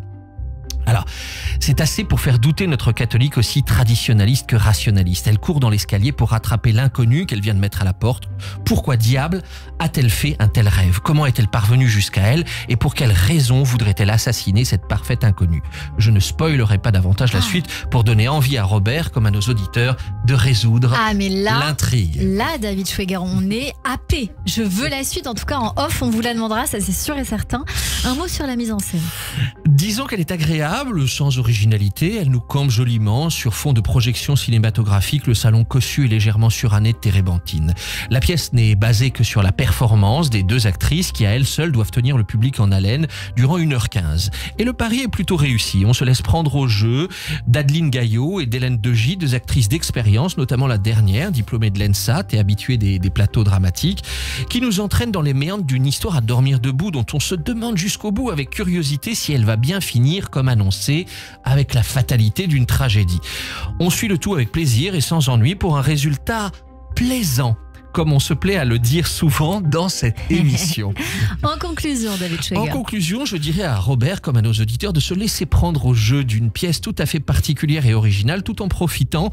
Alors, c'est assez pour faire douter notre catholique aussi traditionnaliste que rationaliste. Elle court dans l'escalier pour rattraper l'inconnu qu'elle vient de mettre à la porte. Pourquoi diable a-t-elle fait un tel rêve? Comment est-elle parvenue jusqu'à elle? Et pour quelle raison voudrait-elle assassiner cette parfaite inconnue? Je ne spoilerai pas davantage la suite pour donner envie à Robert, comme à nos auditeurs, de résoudre l'intrigue. Là, David Schweger, on est happé. Je veux la suite, en tout cas en off, on vous la demandera, ça c'est sûr et certain. Un mot sur la mise en scène. Disons qu'elle est agréable, sans originalité. Elle nous campe joliment sur fond de projection cinématographique, le salon cossu et légèrement suranné de Térébenthine. La pièce n'est basée que sur la performance des deux actrices qui, à elles seules, doivent tenir le public en haleine durant 1h15. Et le pari est plutôt réussi. On se laisse prendre au jeu d'Adeline Gaillot et d'Hélène Degy, deux actrices d'expérience, notamment la dernière, diplômée de l'ENSAT et habituée des plateaux dramatiques, qui nous entraînent dans les méandres d'une histoire à dormir debout dont on se demande jusqu'au bout avec curiosité si elle va bien finir comme annoncé, avec la fatalité d'une tragédie. On suit le tout avec plaisir et sans ennui pour un résultat plaisant. comme on se plaît à le dire souvent dans cette émission. En conclusion, David Schweiger. En conclusion, je dirais à Robert, comme à nos auditeurs, de se laisser prendre au jeu d'une pièce tout à fait particulière et originale, tout en profitant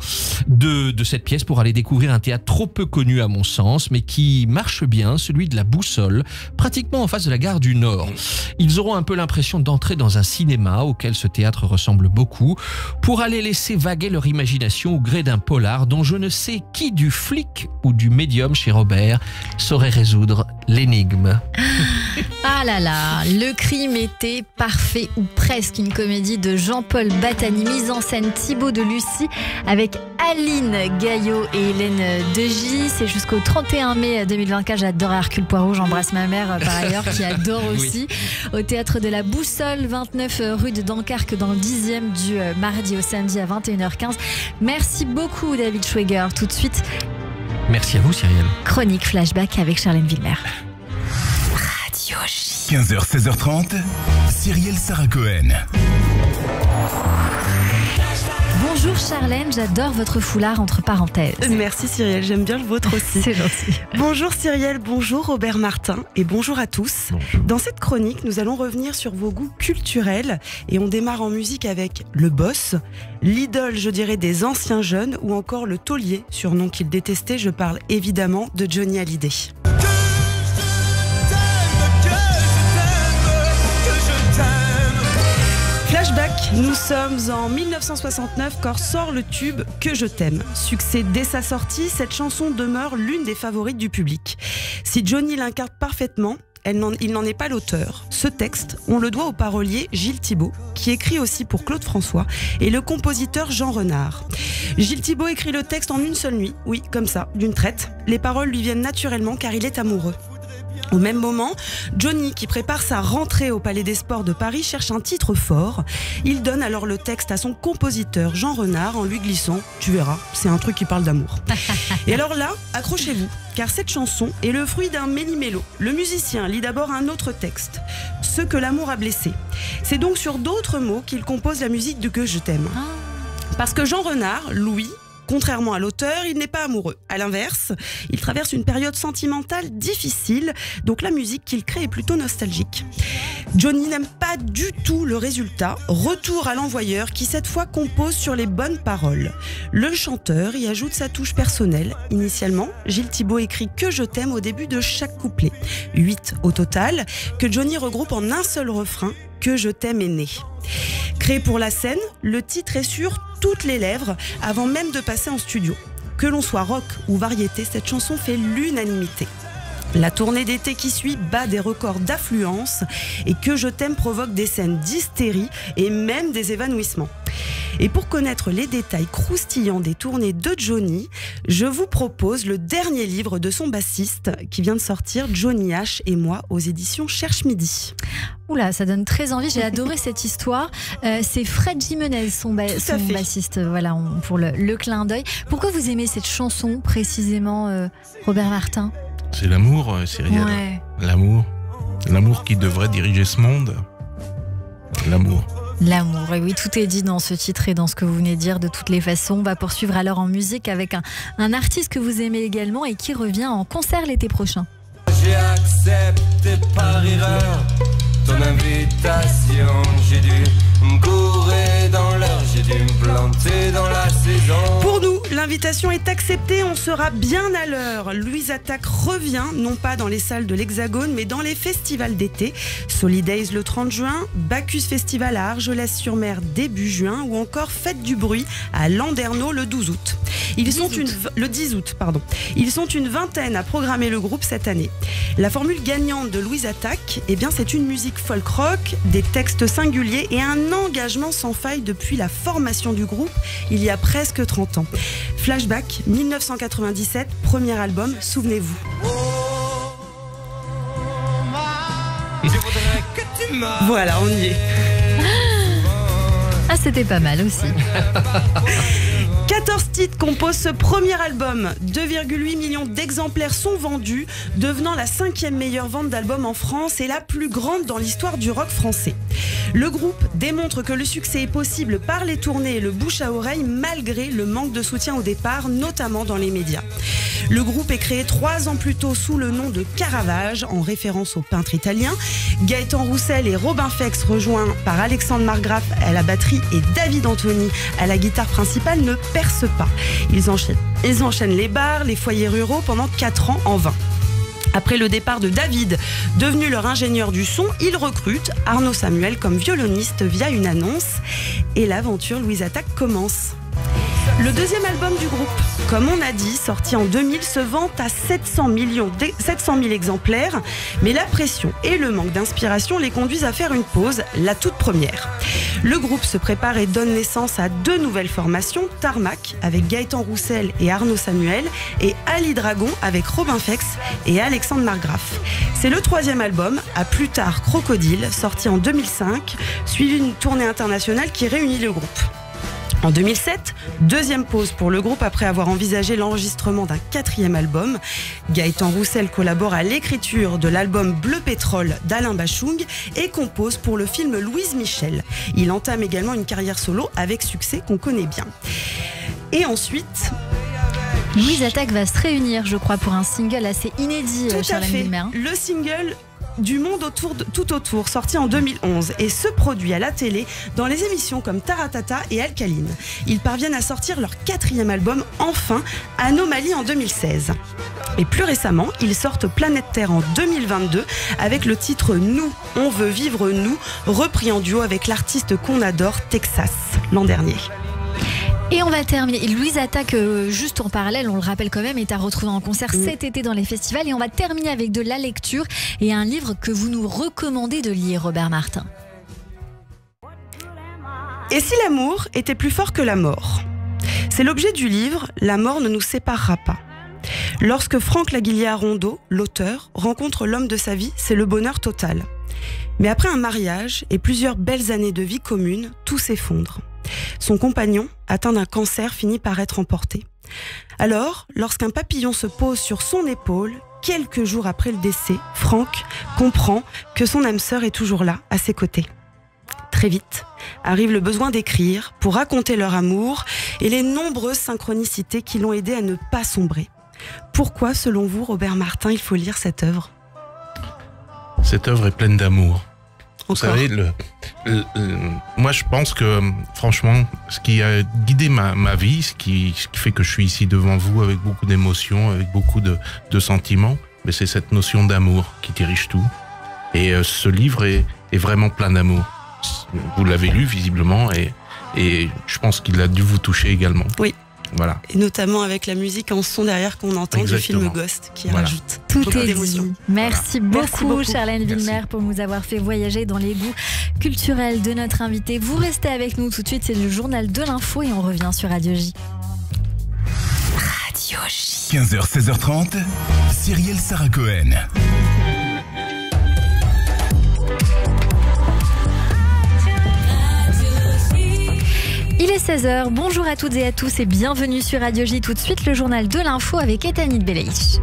de cette pièce pour aller découvrir un théâtre trop peu connu à mon sens, mais qui marche bien, celui de la Boussole, pratiquement en face de la gare du Nord. Ils auront un peu l'impression d'entrer dans un cinéma auquel ce théâtre ressemble beaucoup, pour aller laisser vaguer leur imagination au gré d'un polar dont je ne sais qui du flic ou du médium chez Robert saurait résoudre l'énigme. Ah là là, Le crime était parfait ou presque, une comédie de Jean-Paul Battani, mise en scène Thibaut de Lucy avec Aline Gaillot et Hélène Degy. C'est jusqu'au 31 mai 2024. J'adore Hercule Poirot, j'embrasse ma mère par ailleurs qui adore aussi. Au théâtre de la Boussole, 29 rue de Dunkerque dans le 10e, du mardi au samedi à 21h15. Merci beaucoup David Schweiger. Tout de suite, merci à vous Cyrielle. chronique flashback avec Charlène Villemer. 15h, 16h30, Cyrielle Sarah Cohen. Bonjour Charlène, j'adore votre foulard entre parenthèses. Merci Cyrielle, j'aime bien le vôtre aussi. C'est gentil. Bonjour Cyrielle, bonjour Robert Martin et bonjour à tous. Bonjour. Dans cette chronique, nous allons revenir sur vos goûts culturels et on démarre en musique avec le boss, l'idole je dirais des anciens jeunes ou encore le taulier, surnom qu'il détestait, je parle évidemment de Johnny Hallyday. Flashback, nous sommes en 1969 quand sort le tube Que je t'aime. Succès dès sa sortie, cette chanson demeure l'une des favorites du public. Si Johnny l'incarne parfaitement, il n'en est pas l'auteur. Ce texte, on le doit au parolier Gilles Thibault, qui écrit aussi pour Claude François, et le compositeur Jean Renard. Gilles Thibault écrit le texte en une seule nuit, oui, comme ça, d'une traite. Les paroles lui viennent naturellement car il est amoureux. Au même moment, Johnny, qui prépare sa rentrée au Palais des Sports de Paris, cherche un titre fort. Il donne alors le texte à son compositeur Jean Renard en lui glissant « Tu verras, c'est un truc qui parle d'amour ». Et alors là, accrochez-vous, car cette chanson est le fruit d'un méli-mélo. Le musicien lit d'abord un autre texte, « Ce que l'amour a blessé ». C'est donc sur d'autres mots qu'il compose la musique de Que je t'aime. Parce que Jean Renard, Louis, contrairement à l'auteur, il n'est pas amoureux. À l'inverse, il traverse une période sentimentale difficile, donc la musique qu'il crée est plutôt nostalgique. Johnny n'aime pas du tout le résultat. Retour à l'envoyeur qui cette fois compose sur les bonnes paroles. Le chanteur y ajoute sa touche personnelle. Initialement, Gilles Thibault écrit Que je t'aime au début de chaque couplet. 8 au total, que Johnny regroupe en un seul refrain. Que je t'aime est né. Créé pour la scène, le titre est sur toutes les lèvres avant même de passer en studio. Que l'on soit rock ou variété, cette chanson fait l'unanimité. La tournée d'été qui suit bat des records d'affluence et Que je t'aime provoque des scènes d'hystérie et même des évanouissements. Et pour connaître les détails croustillants des tournées de Johnny, je vous propose le dernier livre de son bassiste qui vient de sortir, Johnny H et moi, aux éditions Cherche Midi. Oula, ça donne très envie. J'ai adoré cette histoire. C'est Fred Jimenez, son bassiste. Voilà, pour le clin d'œil. Pourquoi vous aimez cette chanson précisément, Robert Martin ? C'est l'amour, Cyrielle. Ouais. L'amour qui devrait diriger ce monde. L'amour. L'amour, et oui, tout est dit dans ce titre et dans ce que vous venez de dire de toutes les façons. On va poursuivre alors en musique avec un artiste que vous aimez également et qui revient en concert l'été prochain. J'ai accepté par erreur ton invitation, j'ai dû me courir dans l'heure, j'ai dû me planter dans la saison. Pour nous, l'invitation est acceptée, on sera bien à l'heure. Louise Attaque revient, non pas dans les salles de l'Hexagone, mais dans les festivals d'été. Solidays le 30 juin, Bacchus Festival à Argelès-sur-Mer début juin, ou encore Fête du Bruit à Landerneau le 12 août. Le 10 août, pardon. Ils sont une vingtaine à programmer le groupe cette année. La formule gagnante de Louise Attaque, eh bien, c'est une musique folk rock, des textes singuliers et un engagement sans faille depuis la formation du groupe il y a presque 30 ans. Flashback 1997, premier album, souvenez-vous. Voilà, on y est. Ah, c'était pas mal aussi. 14 titres composent ce premier album. 2,8 millions d'exemplaires sont vendus, devenant la 5e meilleure vente d'albums en France et la plus grande dans l'histoire du rock français. Le groupe démontre que le succès est possible par les tournées et le bouche à oreille malgré le manque de soutien au départ, notamment dans les médias. Le groupe est créé 3 ans plus tôt sous le nom de Caravage, en référence au peintre italien. Gaëtan Roussel et Robin Fex, rejoints par Alexandre Margraf à la batterie et David Anthony à la guitare principale, ne percent pas. Ils enchaînent les bars, les foyers ruraux pendant 4 ans en vain. Après le départ de David, devenu leur ingénieur du son, ils recrutent Arnaud Samuel comme violoniste via une annonce. Et l'aventure Louise Attaque commence. Le deuxième album du groupe, comme on a dit, sorti en 2000, se vend à 700 000 exemplaires, mais la pression et le manque d'inspiration les conduisent à faire une pause, la toute première. Le groupe se prépare et donne naissance à 2 nouvelles formations, Tarmac avec Gaëtan Roussel et Arnaud Samuel, et Ali Dragon avec Robin Fex et Alexandre Margraf. C'est le 3e album, à plus tard Crocodile, sorti en 2005, suivi d'une tournée internationale qui réunit le groupe. En 2007, 2e pause pour le groupe après avoir envisagé l'enregistrement d'un 4e album. Gaëtan Roussel collabore à l'écriture de l'album Bleu Pétrole d'Alain Bachung et compose pour le film Louise Michel. Il entame également une carrière solo avec succès qu'on connaît bien. Et ensuite... Louise Attaque va se réunir, je crois, pour un single assez inédit. Tout à fait. Le single du monde tout autour, sorti en 2011 et se produit à la télé dans les émissions comme Taratata et Alcaline. Ils parviennent à sortir leur 4e album, enfin, Anomalie en 2016. Et plus récemment, ils sortent Planète Terre en 2022 avec le titre Nous, on veut vivre nous, repris en duo avec l'artiste qu'on adore, Texas, l'an dernier. Et on va terminer. Louise Attaque, juste en parallèle, on le rappelle quand même, est à retrouver en concert cet été dans les festivals. Et on va terminer avec de la lecture et un livre que vous nous recommandez de lire, Robert Martin. Et si l'amour était plus fort que la mort ? C'est l'objet du livre « La mort ne nous séparera pas ». Lorsque Franck Laguillière-Rondeau, l'auteur, rencontre l'homme de sa vie, c'est le bonheur total. Mais après un mariage et plusieurs belles années de vie commune, tout s'effondre. Son compagnon, atteint d'un cancer, finit par être emporté. Alors, lorsqu'un papillon se pose sur son épaule, quelques jours après le décès, Franck comprend que son âme sœur est toujours là, à ses côtés. Très vite, arrive le besoin d'écrire pour raconter leur amour et les nombreuses synchronicités qui l'ont aidé à ne pas sombrer. Pourquoi, selon vous, Robert Martin, il faut lire cette œuvre ? Cette œuvre est pleine d'amour. Vous Encore. savez, moi je pense que franchement, ce qui a guidé ma vie, ce qui fait que je suis ici devant vous avec beaucoup d'émotions, avec beaucoup de sentiments, mais c'est cette notion d'amour qui dirige tout. Et ce livre est vraiment plein d'amour. Vous l'avez lu visiblement et je pense qu'il a dû vous toucher également. Oui. Voilà. Et notamment avec la musique en son derrière qu'on entend Exactement. du film Ghost qui Voilà. rajoute Tout beaucoup est d'émotions. dit. Merci, Voilà. beaucoup, Charlène Merci. Villemer, pour nous avoir fait voyager dans les goûts culturels de notre invité. Vous restez avec nous tout de suite, c'est le journal de l'info et on revient sur Radio J. Radio J. 15h, 16h30, Cyrielle Sarah Cohen. Il est 16h, bonjour à toutes et à tous et bienvenue sur Radio J. Tout de suite, le journal de l'info avec Etanit Beleïch.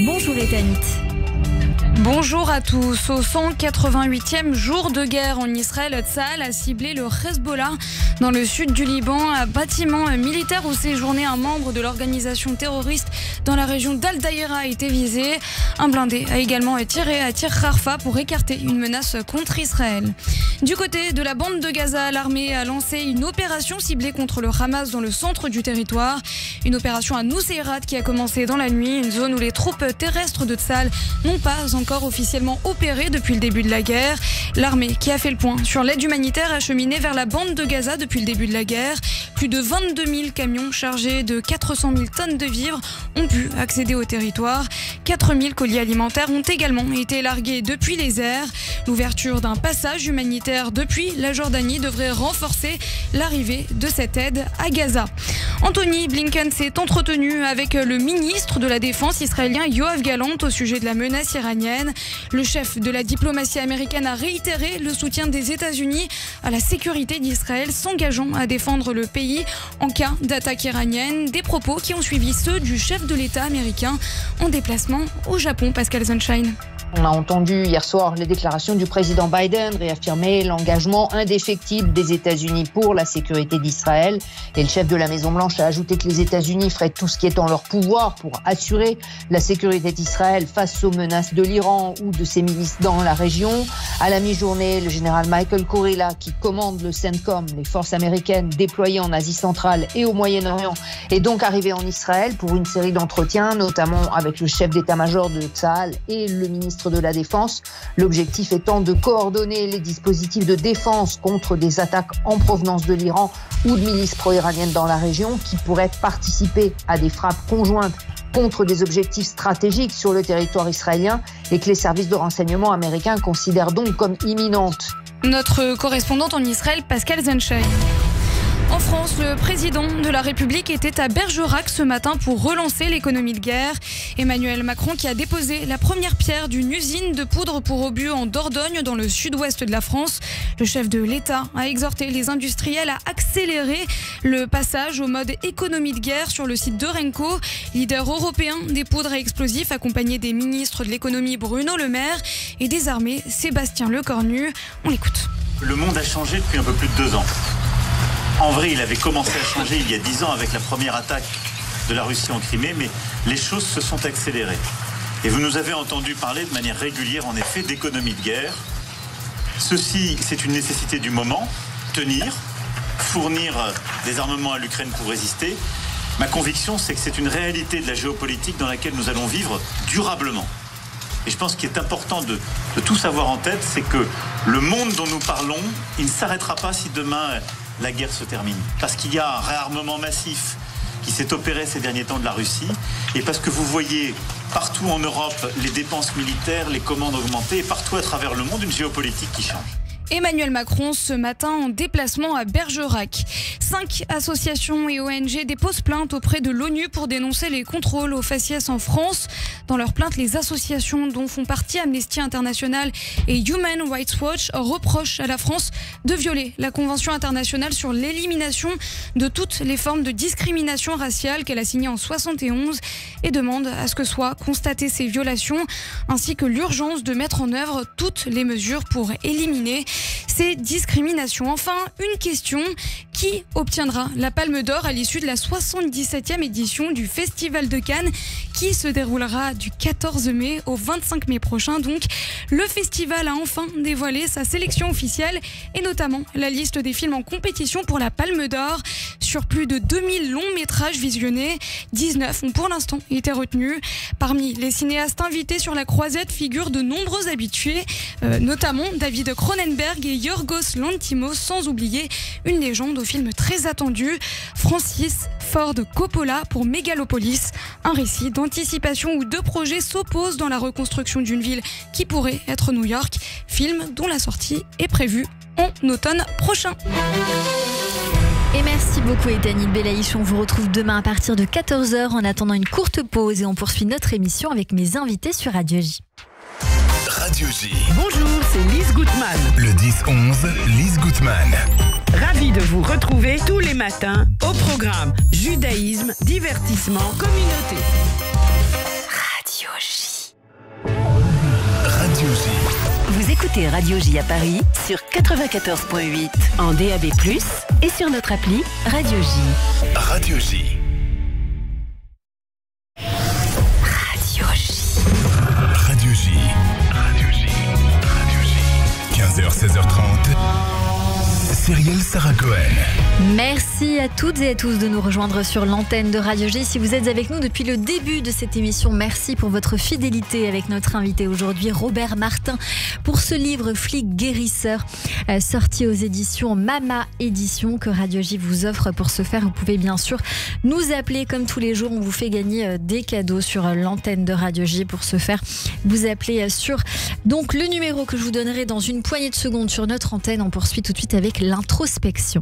Bonjour Etanit. Bonjour à tous. Au 188e jour de guerre en Israël, Tsahal a ciblé le Hezbollah dans le sud du Liban. Un bâtiment militaire où séjournait un membre de l'organisation terroriste dans la région d'Al-Daïra a été visé. Un blindé a également tiré à tir Rafah pour écarter une menace contre Israël. Du côté de la bande de Gaza, l'armée a lancé une opération ciblée contre le Hamas dans le centre du territoire. Une opération à Nuseirat qui a commencé dans la nuit, une zone où les troupes terrestres de Tsahal n'ont pas encore officiellement opéré depuis le début de la guerre. L'armée qui a fait le point sur l'aide humanitaire acheminée vers la bande de Gaza depuis le début de la guerre. Plus de 22 000 camions chargés de 400 000 tonnes de vivres ont pu accéder au territoire. 4 000 colis alimentaires ont également été largués depuis les airs. L'ouverture d'un passage humanitaire depuis la Jordanie devrait renforcer l'arrivée de cette aide à Gaza. Anthony Blinken s'est entretenu avec le ministre de la Défense israélien Yoav Gallant au sujet de la menace iranienne. Le chef de la diplomatie américaine a réitéré le soutien des États-Unis à la sécurité d'Israël, s'engageant à défendre le pays en cas d'attaque iranienne. Des propos qui ont suivi ceux du chef de l'État américain en déplacement au Japon, Pascal Sunshine. On a entendu hier soir les déclarations du président Biden réaffirmer l'engagement indéfectible des États-Unis pour la sécurité d'Israël. Et le chef de la Maison-Blanche a ajouté que les États-Unis feraient tout ce qui est en leur pouvoir pour assurer la sécurité d'Israël face aux menaces de l'Iran ou de ses milices dans la région. À la mi-journée, le général Michael Kurilla, qui commande le CENTCOM, les forces américaines déployées en Asie centrale et au Moyen-Orient, est donc arrivé en Israël pour une série d'entretiens, notamment avec le chef d'état-major de Tsahal et le ministre de la Défense. L'objectif étant de coordonner les dispositifs de défense contre des attaques en provenance de l'Iran ou de milices pro-iraniennes dans la région qui pourraient participer à des frappes conjointes contre des objectifs stratégiques sur le territoire israélien et que les services de renseignement américains considèrent donc comme imminentes. Notre correspondante en Israël, Pascal Zenchai. En France, le président de la République était à Bergerac ce matin pour relancer l'économie de guerre. Emmanuel Macron qui a déposé la première pierre d'une usine de poudre pour obus en Dordogne dans le sud-ouest de la France. Le chef de l'État a exhorté les industriels à accélérer le passage au mode économie de guerre sur le site de Renco, leader européen des poudres à explosifs, accompagné des ministres de l'économie Bruno Le Maire et des armées Sébastien Lecornu. On l'écoute. Le monde a changé depuis un peu plus de 2 ans. En vrai, il avait commencé à changer il y a 10 ans avec la première attaque de la Russie en Crimée, mais les choses se sont accélérées. Et vous nous avez entendu parler de manière régulière, en effet, d'économie de guerre. Ceci, c'est une nécessité du moment, tenir, fournir des armements à l'Ukraine pour résister. Ma conviction, c'est que c'est une réalité de la géopolitique dans laquelle nous allons vivre durablement. Et je pense qu'il est important de tout savoir en tête, c'est que le monde dont nous parlons, il ne s'arrêtera pas si demain la guerre se termine. Parce qu'il y a un réarmement massif qui s'est opéré ces derniers temps de la Russie, et parce que vous voyez partout en Europe les dépenses militaires, les commandes augmenter, et partout à travers le monde une géopolitique qui change. Emmanuel Macron ce matin en déplacement à Bergerac. 5 associations et ONG déposent plainte auprès de l'ONU pour dénoncer les contrôles aux faciès en France. Dans leur plainte, les associations dont font partie Amnesty International et Human Rights Watch reprochent à la France de violer la Convention internationale sur l'élimination de toutes les formes de discrimination raciale qu'elle a signée en 1971 et demandent à ce que soient constatées ces violations ainsi que l'urgence de mettre en œuvre toutes les mesures pour éliminer ces discriminations. Enfin, une question: qui obtiendra la Palme d'Or à l'issue de la 77e édition du Festival de Cannes qui se déroulera du 14 mai au 25 mai prochain. Donc, le festival a enfin dévoilé sa sélection officielle et notamment la liste des films en compétition pour la Palme d'Or. Sur plus de 2000 longs métrages visionnés, 19 ont pour l'instant été retenus. Parmi les cinéastes invités sur la croisette figurent de nombreux habitués, notamment David Cronenberg et Yorgos Lanthimos, sans oublier une légende au film très attendu, Francis Ford Coppola pour Mégalopolis, un récit d'anticipation où 2 projets s'opposent dans la reconstruction d'une ville qui pourrait être New York, film dont la sortie est prévue en automne prochain. Et merci beaucoup Edanil Belaïch, on vous retrouve demain à partir de 14h en attendant une courte pause et on poursuit notre émission avec mes invités sur Radio J. Radio J. Bonjour, c'est Lise Gutmann. Le 10-11, Lise Gutmann. Ravie de vous retrouver tous les matins au programme Judaïsme, divertissement, communauté. Radio J. Radio J. Vous écoutez Radio J à Paris sur 94.8 en DAB+, et sur notre appli Radio J. Radio J. Radio J. Radio J. Radio J. Radio J. 15h, 16h30. Cyrielle Sarah Cohen. Merci à toutes et à tous de nous rejoindre sur l'antenne de Radio J. Si vous êtes avec nous depuis le début de cette émission, merci pour votre fidélité avec notre invité aujourd'hui, Robert Martin, pour ce livre Flic guérisseur, sorti aux éditions Mama Édition, que Radio J vous offre. Pour ce faire, vous pouvez bien sûr nous appeler comme tous les jours. On vous fait gagner des cadeaux sur l'antenne de Radio J. Pour ce faire, vous appelez sur donc le numéro que je vous donnerai dans une poignée de secondes sur notre antenne. On poursuit tout de suite avec l'introspection.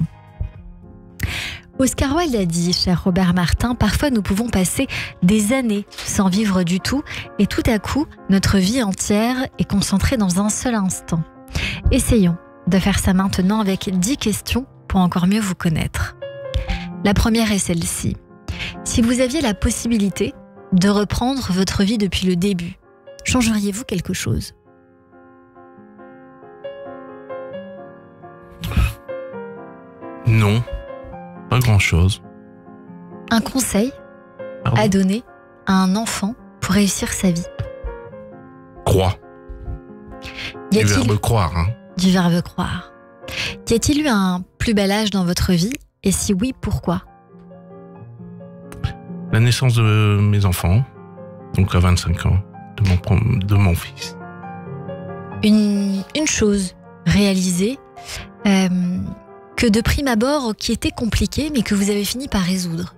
Oscar Wilde a dit, cher Robert Martin, parfois nous pouvons passer des années sans vivre du tout et tout à coup, notre vie entière est concentrée dans un seul instant. Essayons de faire ça maintenant avec 10 questions pour encore mieux vous connaître. La première est celle-ci. Si vous aviez la possibilité de reprendre votre vie depuis le début, changeriez-vous quelque chose ? Non, pas grand-chose. Un conseil à donner à un enfant pour réussir sa vie ? Crois. Y Du a-t-il- verbe croire. Hein. Du verbe croire. Y a-t-il eu un plus bel âge dans votre vie ? Et si oui, pourquoi ? La naissance de mes enfants, donc à 25 ans, de mon fils. Une chose réalisée que de prime abord qui était compliquée mais que vous avez fini par résoudre.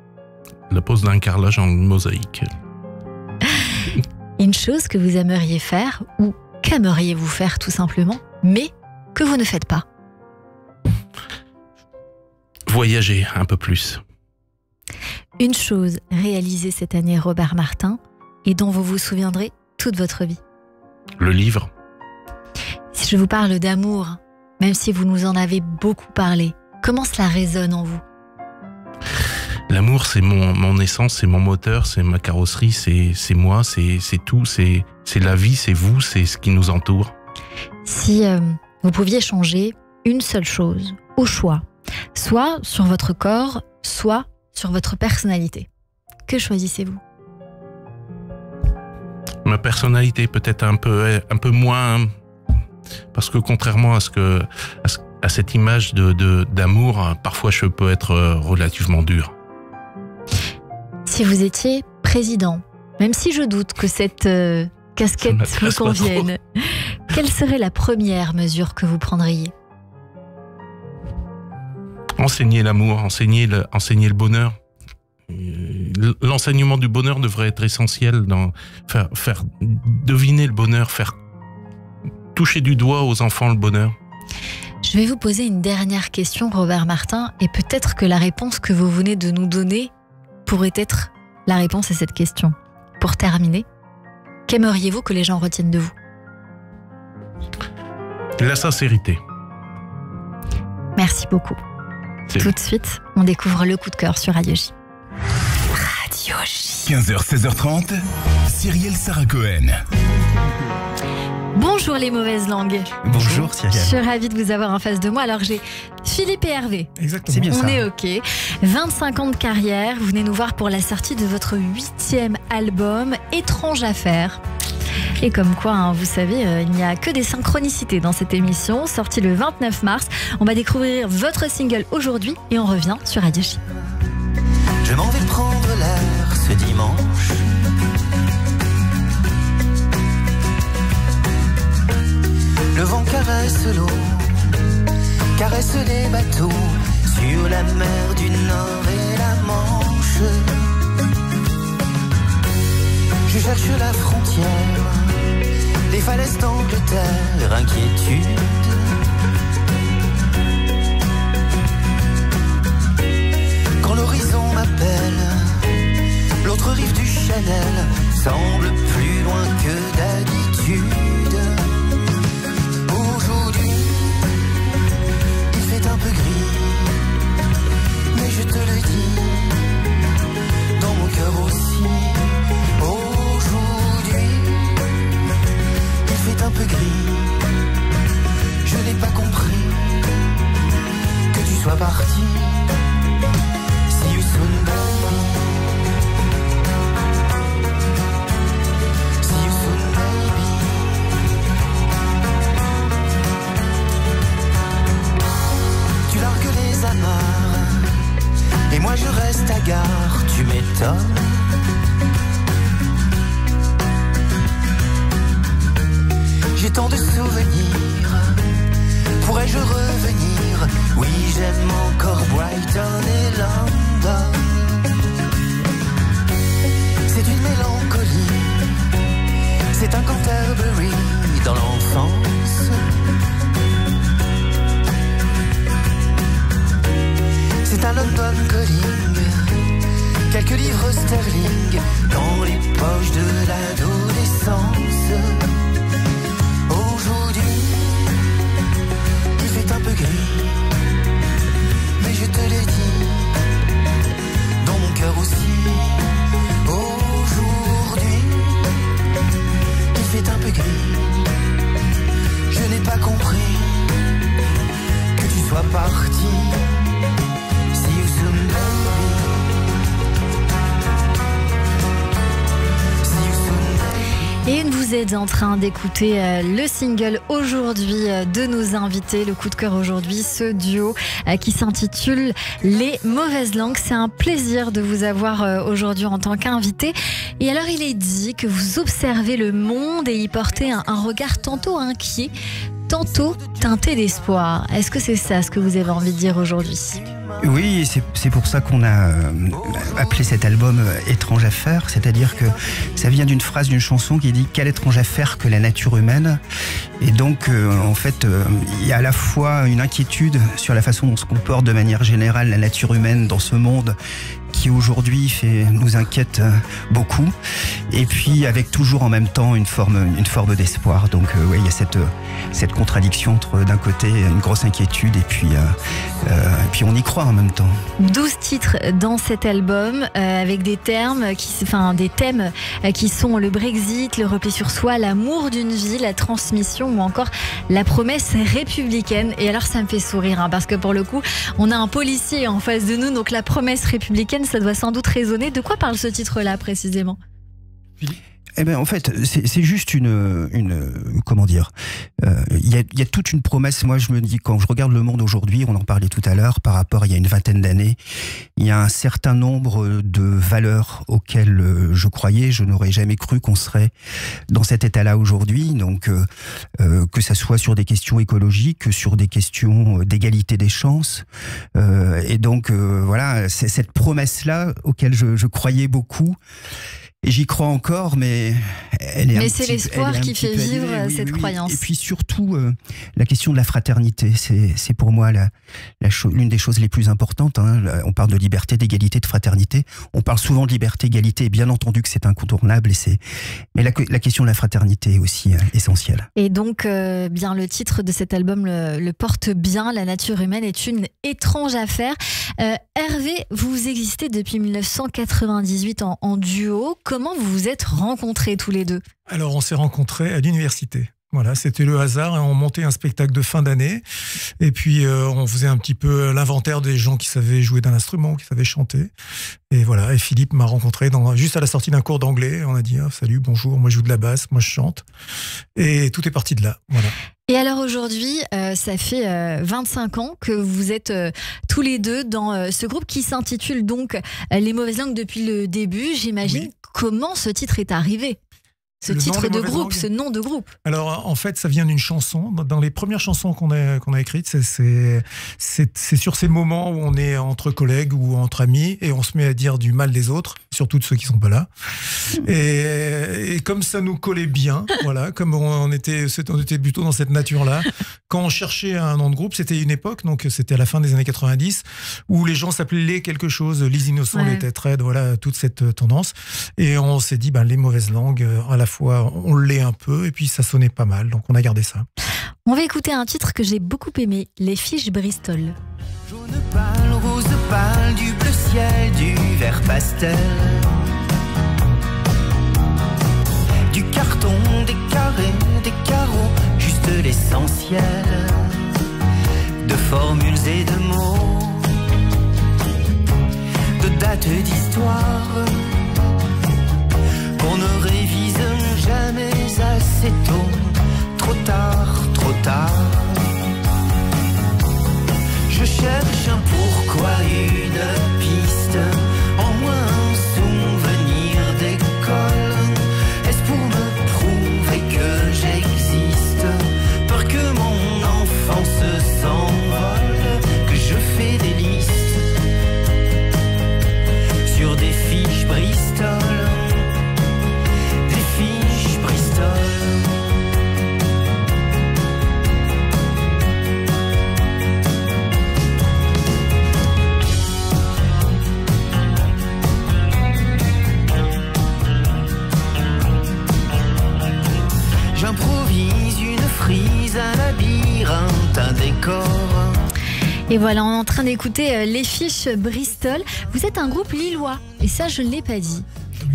La pose d'un carrelage en mosaïque. Une chose que vous aimeriez faire ou qu'aimeriez-vous faire tout simplement, mais que vous ne faites pas. Voyager un peu plus. Une chose réalisée cette année, Robert Martin, et dont vous vous souviendrez toute votre vie. Le livre. Si je vous parle d'amour, même si vous nous en avez beaucoup parlé, comment cela résonne en vous ? L'amour, c'est mon essence, c'est mon moteur, c'est ma carrosserie, c'est moi, c'est tout, c'est la vie, c'est vous, c'est ce qui nous entoure. Si vous pouviez changer une seule chose, au choix, soit sur votre corps, soit sur votre personnalité, que choisissez-vous ? Ma personnalité peut-être un peu moins, parce que contrairement à cette image d'amour, parfois je peux être relativement dur. Si vous étiez président, même si je doute que cette casquette vous convienne, quelle serait la première mesure que vous prendriez ? Enseigner l'amour, enseigner le bonheur. L'enseignement du bonheur devrait être essentiel dans faire deviner le bonheur, faire toucher du doigt aux enfants le bonheur. Je vais vous poser une dernière question, Robert Martin, et peut-être que la réponse que vous venez de nous donner pourrait être la réponse à cette question. Pour terminer, qu'aimeriez-vous que les gens retiennent de vous ? La sincérité. Merci beaucoup. Tout de suite, on découvre le coup de cœur sur Radio J. Radio J. 15h, 16h30, Cyrielle Sarah Cohen. Bonjour les mauvaises langues. Bonjour Cyrielle. Je suis ravie de vous avoir en face de moi. Alors j'ai Philippe et Hervé. Exactement. C'est bien on ça. est OK. 25 ans de carrière. Vous venez nous voir pour la sortie de votre 8e album, Étrange Affaire. Et comme quoi, hein, vous savez, il n'y a que des synchronicités dans cette émission. Sortie le 29 mars. On va découvrir votre single aujourd'hui et on revient sur Radio J. Je m'en vais prendre l'air ce dimanche. Le vent caresse l'eau, caresse les bateaux sur la mer du Nord et la Manche. Je cherche la frontière, les falaises d'Angleterre, inquiétude. Quand l'horizon m'appelle, l'autre rive du Chanel semble plus loin que d'habitude. Aujourd'hui, il fait un peu gris, mais je te le dis, dans mon cœur aussi. Aujourd'hui, il fait un peu gris, je n'ai pas compris que tu sois parti. See you soon, baby. See you soon, baby. Tu largues les amarres et moi je reste à gare, tu m'étonnes. J'ai tant de souvenirs, pourrais-je revenir? Oui, j'aime encore Brighton et London. C'est une mélancolie, c'est un Canterbury dans l'enfance. C'est un London Calling, quelques livres sterling dans les poches de l'adolescence. Aujourd'hui, il fait un peu gris, mais je te l'ai dit, dans mon cœur aussi. Aujourd'hui, il fait Vous êtes en train d'écouter le single aujourd'hui de nos invités, le coup de cœur aujourd'hui, ce duo qui s'intitule Les Mauvaises Langues. C'est un plaisir de vous avoir aujourd'hui en tant qu'invité. Et alors il est dit que vous observez le monde et y portez un regard tantôt inquiet, tantôt teinté d'espoir. Est-ce que c'est ça ce que vous avez envie de dire aujourd'hui ? Oui, c'est pour ça qu'on a appelé cet album Étrange affaire, c'est-à-dire que ça vient d'une phrase d'une chanson qui dit « Quelle étrange affaire que la nature humaine ?» Et donc, en fait, il y a à la fois une inquiétude sur la façon dont se comporte de manière générale la nature humaine dans ce monde qui aujourd'hui nous inquiète beaucoup, et puis avec toujours en même temps une forme d'espoir. Donc oui, il y a cette contradiction entre d'un côté une grosse inquiétude et puis on y croit en même temps. 12 titres dans cet album avec des thèmes qui sont le Brexit, le repli sur soi, l'amour d'une vie, la transmission ou encore la promesse républicaine. Et alors ça me fait sourire parce que pour le coup on a un policier en face de nous, donc la promesse républicaine, ça doit sans doute résonner. De quoi parle ce titre-là précisément ? Eh ben, en fait, c'est juste comment dire, il y a toute une promesse. Moi, je me dis, quand je regarde le monde aujourd'hui, on en parlait tout à l'heure, par rapport à il y a une vingtaine d'années, il y a un certain nombre de valeurs auxquelles je croyais. Je n'aurais jamais cru qu'on serait dans cet état-là aujourd'hui. Donc, que ça soit sur des questions écologiques, que sur des questions d'égalité des chances. Et donc, voilà, c'est cette promesse-là auquel je croyais beaucoup. Et j'y crois encore, mais elle est c'est l'espoir qui fait vivre cette croyance. Et puis surtout, la question de la fraternité, c'est pour moi l'une des choses les plus importantes. On parle de liberté, d'égalité, de fraternité. On parle souvent de liberté, égalité, et bien entendu que c'est incontournable. Mais la question de la fraternité est aussi essentielle. Et donc, bien le titre de cet album le porte bien. La nature humaine est une étrange affaire. Hervé, vous existez depuis 1998 en duo. Comment vous vous êtes rencontrés tous les deux ? Alors, on s'est rencontrés à l'université. Voilà, c'était le hasard. On montait un spectacle de fin d'année. Et puis, on faisait un petit peu l'inventaire des gens qui savaient jouer d'un instrument, qui savaient chanter. Et voilà, et Philippe m'a rencontré juste à la sortie d'un cours d'anglais. On a dit salut, bonjour, moi je joue de la basse, moi je chante. Et tout est parti de là. Voilà. Et alors aujourd'hui, ça fait 25 ans que vous êtes tous les deux dans ce groupe qui s'intitule donc Les Mauvaises Langues depuis le début. J'imagine comment ce titre est arrivé. Ce titre de groupe, ce nom de groupe. Alors en fait, ça vient d'une chanson. Dans les premières chansons qu'on a écrites, c'est sur ces moments où on est entre collègues ou entre amis et on se met à dire du mal des autres, surtout de ceux qui sont pas là. Et comme ça nous collait bien, voilà, comme on était plutôt dans cette nature-là. Quand on cherchait un nom de groupe, c'était une époque, donc c'était à la fin des années 90, où les gens s'appelaient quelque chose, les innocents, les têtes raides, voilà, toute cette tendance. Et on s'est dit, les mauvaises langues, à la fois on l'est un peu et puis ça sonnait pas mal, donc on a gardé ça. On va écouter un titre que j'ai beaucoup aimé, Les Fiches Bristol. Jaune pâle, rose pâle, du bleu ciel, du vert pastel, du carton, des carrés, des carreaux, juste l'essentiel de formules et de mots, de dates d'histoire qu'on ne révise jamais assez tôt. Trop tard, trop tard. Je cherche un pourquoi, une piste, en moins un souvenir d'école. Est-ce pour me prouver que j'existe? Peur que mon enfance s'envole, que je fais des listes sur des fiches Bristol. J'improvise une frise, un labyrinthe, un décor. Et voilà, on est en train d'écouter Les Fiches Bristol. Vous êtes un groupe lillois, et ça je ne l'ai pas dit.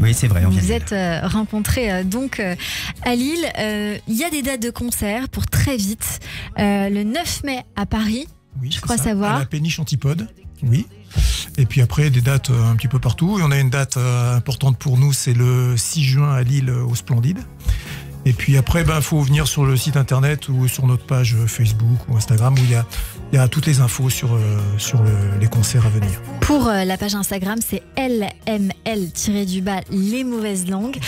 Oui, c'est vrai. Vous vous êtes rencontrés donc à Lille. Il y a des dates de concert pour très vite. Le 9 mai à Paris, je crois savoir. À la Péniche Antipode, oui. Et puis après, des dates un petit peu partout. Et on a une date importante pour nous, c'est le 6 juin à Lille au Splendide. Et puis après, faut venir sur le site internet ou sur notre page Facebook ou Instagram où il y a toutes les infos sur les concerts à venir. Pour la page Instagram, c'est LML-du-bas les mauvaises langues.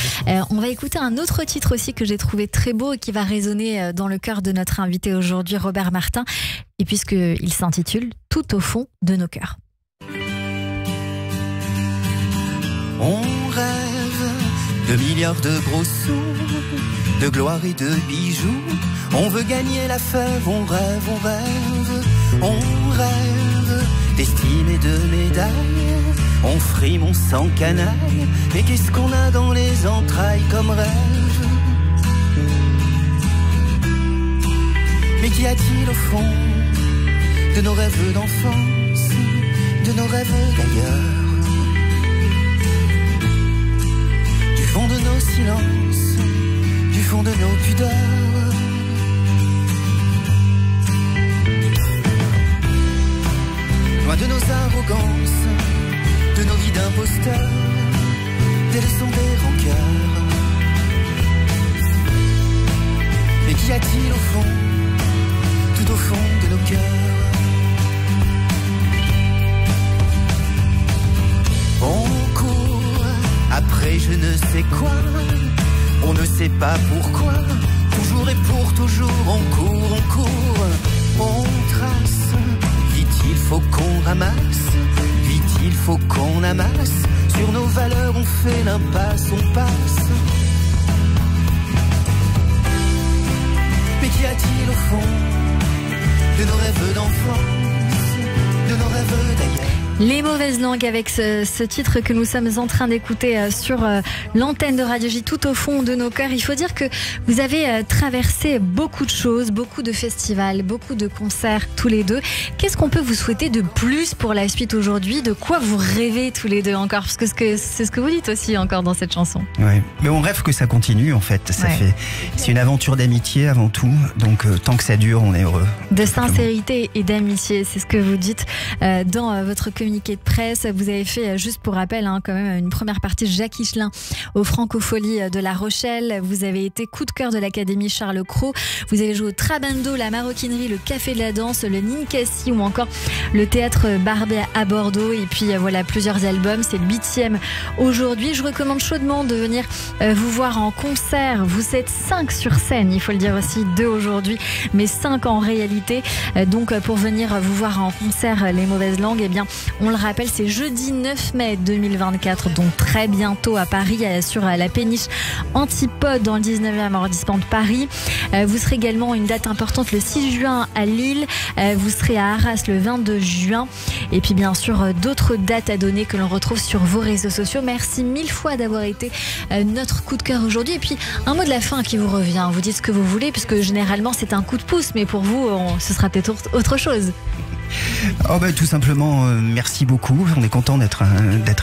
On va écouter un autre titre aussi que j'ai trouvé très beau et qui va résonner dans le cœur de notre invité aujourd'hui, Robert Martin, et puisqu'il s'intitule « Tout au fond de nos cœurs ». On rêve de milliards de gros sous, de gloire et de bijoux. On veut gagner la fève, on rêve, on rêve. On rêve d'estime et de médailles. On frime, on sent canaille. Mais qu'est-ce qu'on a dans les entrailles comme rêve? Mais qu'y a-t-il au fond de nos rêves d'enfance, de nos rêves d'ailleurs? Du fond de nos silences, du fond de nos pudeurs. Loin de nos arrogances, de nos vies d'imposteurs, des leçons des rancœurs. Mais qu'y a-t-il au fond, tout au fond de nos cœurs? On court après je ne sais quoi, on ne sait pas pourquoi. Toujours et pour toujours, on court, on trace. Vite il faut qu'on ramasse, vite il faut qu'on amasse. Sur nos valeurs on fait l'impasse, on passe. Mais qu'y a-t-il au fond de nos rêves d'enfance, de nos rêves d'ailleurs? Les mauvaises langues avec ce titre que nous sommes en train d'écouter sur l'antenne de Radio J, tout au fond de nos cœurs. Il faut dire que vous avez traversé beaucoup de choses, beaucoup de festivals, beaucoup de concerts tous les deux. Qu'est-ce qu'on peut vous souhaiter de plus pour la suite aujourd'hui? De quoi vous rêvez tous les deux encore? Parce que c'est ce que vous dites aussi encore dans cette chanson. Ouais, mais on rêve que ça continue en fait. C'est une aventure d'amitié avant tout. Donc tant que ça dure, on est heureux. De sincérité et d'amitié, c'est ce que vous dites dans votre communiqué de presse. Vous avez fait, juste pour rappel, quand même une première partie Jacques Higelin aux Francopholies de La Rochelle. Vous avez été coup de cœur de l'Académie Charles Cros. Vous avez joué au Trabando, la Maroquinerie, le Café de la Danse, le Ninkasi ou encore le Théâtre Barbet à Bordeaux. Et puis voilà, plusieurs albums. C'est le 8e aujourd'hui. Je recommande chaudement de venir vous voir en concert. Vous êtes 5 sur scène, il faut le dire aussi, 2 aujourd'hui, mais 5 en réalité. Donc pour venir vous voir en concert, Les Mauvaises Langues, eh bien, on le rappelle, c'est jeudi 9 mai 2024, donc très bientôt à Paris, sur la péniche Antipode dans le 19e arrondissement de Paris. Vous serez également une date importante le 6 juin à Lille. Vous serez à Arras le 22 juin. Et puis bien sûr, d'autres dates à donner que l'on retrouve sur vos réseaux sociaux. Merci 1000 fois d'avoir été notre coup de cœur aujourd'hui. Et puis un mot de la fin qui vous revient. Vous dites ce que vous voulez, puisque généralement c'est un coup de pouce, mais pour vous, ce sera peut-être autre chose. Oh tout simplement, merci beaucoup. On est content d'être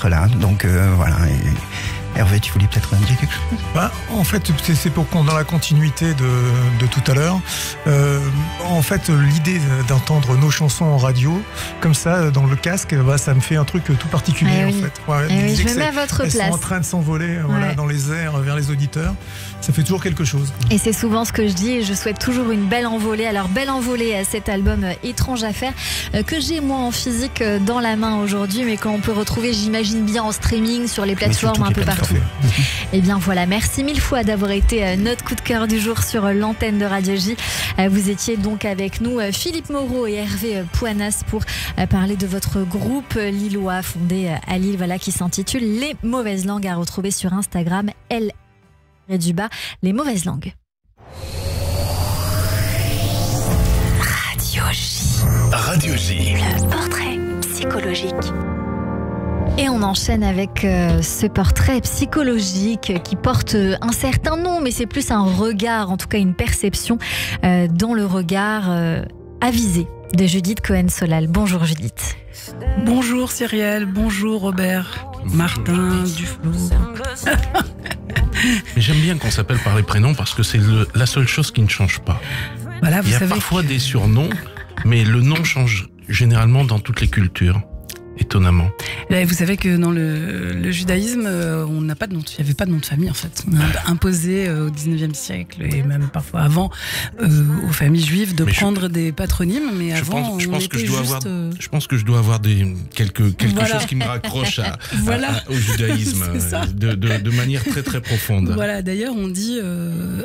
là. Donc voilà. Et Hervé, tu voulais peut-être dire quelque chose? En fait, c'est pour qu'on, dans la continuité de tout à l'heure, en fait, l'idée d'entendre nos chansons en radio, comme ça, dans le casque, ça me fait un truc tout particulier, en fait. Ouais, je me mets à votre place. Elles sont en train de s'envoler dans les airs vers les auditeurs. Ça fait toujours quelque chose. Et c'est souvent ce que je dis, je souhaite toujours une belle envolée. Alors, belle envolée à cet album Étrange Affaire, que j'ai moi en physique dans la main aujourd'hui, mais qu'on peut retrouver, j'imagine bien, en streaming, sur les plateformes un peu partout. Et bien voilà, merci 1000 fois d'avoir été notre coup de cœur du jour sur l'antenne de Radio J. Vous étiez donc avec nous, Philippe Moreau et Hervé Poinas, pour parler de votre groupe lillois fondé à Lille, qui s'intitule Les Mauvaises Langues, à retrouver sur Instagram, L-du-bas, Les Mauvaises Langues. Radio J. Radio J. Le portrait psychologique. Et on enchaîne avec ce portrait psychologique qui porte un certain nom, mais c'est plus un regard, en tout cas une perception dans le regard avisé de Judith Cohen-Solal. Bonjour Judith. Bonjour Cyrielle, bonjour Robert, Martin, Duflo. Mais j'aime bien qu'on s'appelle par les prénoms parce que c'est la seule chose qui ne change pas. Voilà, il y a parfois des surnoms, mais le nom change généralement dans toutes les cultures. étonnamment. Là, vous savez que dans le judaïsme, on n'a pas de nom, il n'y avait pas de nom de famille en fait. On a imposé au 19e siècle et même parfois avant aux familles juives de prendre des patronymes, mais avant je pense que je dois avoir quelque chose qui me raccroche au judaïsme de manière très très profonde. Voilà, d'ailleurs on dit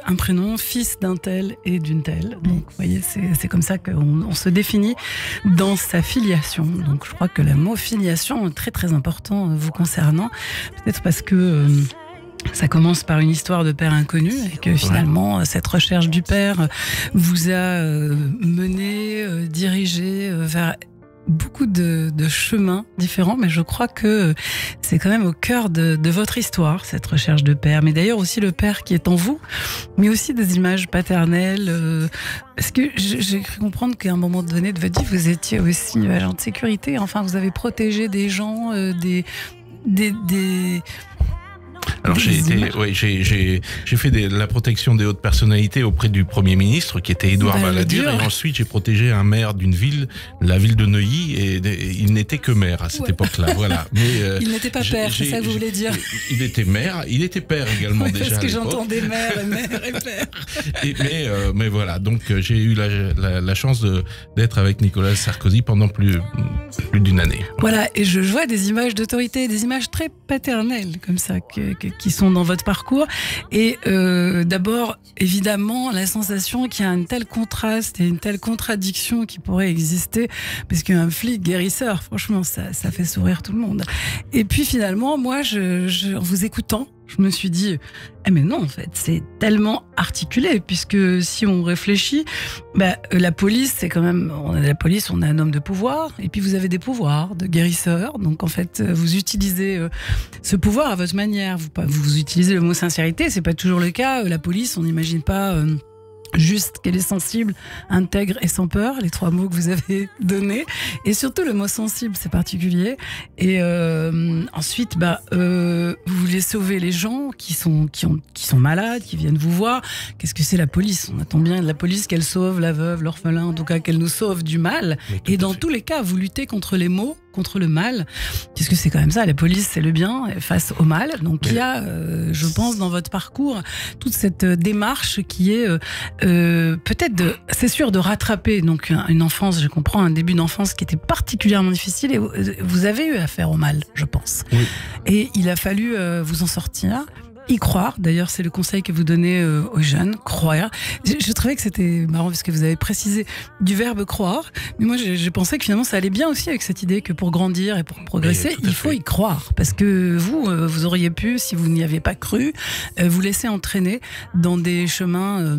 un prénom fils d'un tel et d'une telle. Donc vous voyez, c'est comme ça qu'on se définit dans sa filiation. Donc je crois que le mot filiation est très très important vous concernant, peut-être parce que ça commence par une histoire de père inconnu et que finalement cette recherche du père vous a mené, dirigé vers beaucoup de chemins différents, mais je crois que c'est quand même au cœur de votre histoire, cette recherche de père. Mais d'ailleurs aussi le père qui est en vous, mais aussi des images paternelles. Parce que j'ai cru comprendre qu'à un moment donné de votre vie, vous étiez aussi agent de sécurité. Enfin, vous avez protégé des gens, Alors j'ai fait la protection des hautes personnalités auprès du Premier ministre qui était Édouard Balladur, et ensuite j'ai protégé un maire d'une ville, la ville de Neuilly, et il n'était que maire à cette époque-là. Voilà. Mais il n'était pas père, c'est ça que vous voulez dire. Il était maire, il était père également déjà. Parce que j'entendais mère et père. Mais voilà, donc j'ai eu la chance d'être avec Nicolas Sarkozy pendant plus d'une année. Voilà, et je vois des images d'autorité, des images très paternelles comme ça qui sont dans votre parcours. Et d'abord, évidemment, la sensation qu'il y a un tel contraste et une telle contradiction qui pourrait exister, parce qu'un flic guérisseur, franchement, ça fait sourire tout le monde. Et puis finalement, moi, en vous écoutant, je me suis dit, mais non, en fait, c'est tellement articulé, puisque si on réfléchit, la police, c'est quand même, on a un homme de pouvoir, et puis vous avez des pouvoirs de guérisseur, donc en fait, vous utilisez ce pouvoir à votre manière, vous utilisez le mot sincérité, c'est pas toujours le cas, la police, on n'imagine pas juste qu'elle est sensible, intègre et sans peur, les 3 mots que vous avez donnés, et surtout le mot sensible, c'est particulier. Et ensuite, vous voulez sauver les gens qui sont malades, qui viennent vous voir. Qu'est-ce que c'est la police ? On attend bien de la police qu'elle sauve la veuve, l'orphelin, en tout cas qu'elle nous sauve du mal. Et dans tous les cas, vous luttez contre les maux, contre le mal, puisque c'est quand même ça, la police c'est le bien face au mal. Donc il y a, je pense, dans votre parcours, toute cette démarche qui est peut-être, c'est sûr, de rattraper donc une enfance, je comprends, un début d'enfance qui était particulièrement difficile, et vous avez eu affaire au mal, je pense. Oui. Et il a fallu vous en sortir. Y croire, d'ailleurs c'est le conseil que vous donnez aux jeunes, croire. Je trouvais que c'était marrant parce que vous avez précisé du verbe croire, mais moi j'ai pensé que finalement ça allait bien aussi avec cette idée que pour grandir et pour progresser, il faut y croire, parce que vous auriez pu, si vous n'y avez pas cru, vous laisser entraîner dans des chemins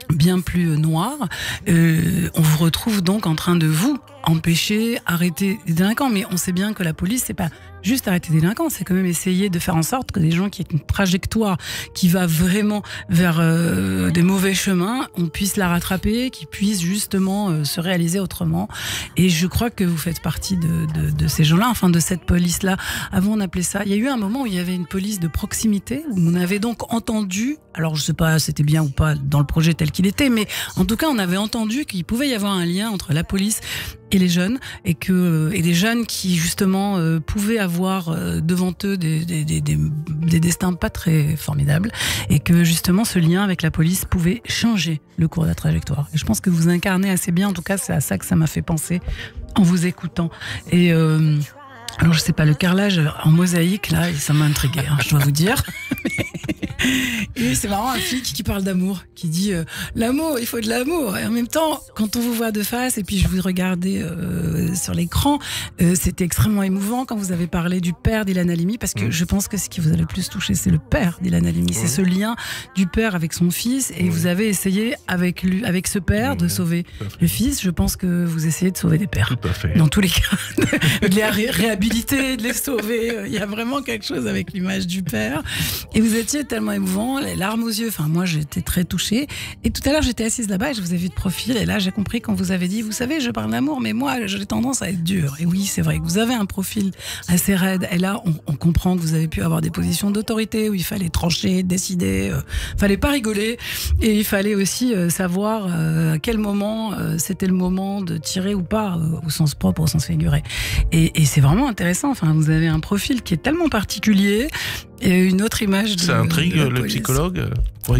bien plus noirs. On vous retrouve donc en train de vous empêcher, arrêter les délinquants, mais on sait bien que la police, c'est pas juste arrêter les délinquants, c'est quand même essayer de faire en sorte que des gens qui aient une trajectoire qui va vraiment vers des mauvais chemins, on puisse la rattraper, qu'ils puissent justement se réaliser autrement. Et je crois que vous faites partie de ces gens-là, enfin de cette police-là. Avant on appelait ça, il y a eu un moment où il y avait une police de proximité, où on avait donc entendu, alors je sais pas c'était bien ou pas dans le projet tel qu'il était, mais en tout cas on avait entendu qu'il pouvait y avoir un lien entre la police et les jeunes, et des jeunes qui justement pouvaient avoir devant eux des destins pas très formidables, et que justement ce lien avec la police pouvait changer le cours de la trajectoire. Et je pense que vous incarnez assez bien, en tout cas c'est à ça que ça m'a fait penser en vous écoutant. Et alors je sais pas, le carrelage en mosaïque là, ça m'a intrigué, je dois vous dire. Et c'est marrant, un flic qui parle d'amour, qui dit l'amour, il faut de l'amour. Et en même temps, quand on vous voit de face, et puis je vous regardais sur l'écran, c'était extrêmement émouvant quand vous avez parlé du père d'Ilan Halimi, parce que je pense que ce qui vous a le plus touché, c'est le père d'Ilan Halimi. C'est ce lien du père avec son fils, et vous avez essayé avec ce père de sauver le fils. Je pense que vous essayez de sauver des pères. Tout à fait. Dans tous les cas, de les réhabiliter, de les sauver. Il y a vraiment quelque chose avec l'image du père. Et vous étiez tellement extrêmement émouvant, les larmes aux yeux. Enfin, moi, j'étais très touchée. Et tout à l'heure, j'étais assise là-bas et je vous ai vu de profil. Et là, j'ai compris quand vous avez dit, vous savez, je parle d'amour, mais moi, j'ai tendance à être dure. Et oui, c'est vrai que vous avez un profil assez raide. Et là, on comprend que vous avez pu avoir des positions d'autorité où il fallait trancher, décider. Fallait pas rigoler. Et il fallait aussi savoir à quel moment c'était le moment de tirer ou pas, au sens propre, au sens figuré. Et c'est vraiment intéressant. Enfin, vous avez un profil qui est tellement particulier. Et une autre image de... Ça intrigue le psychologue?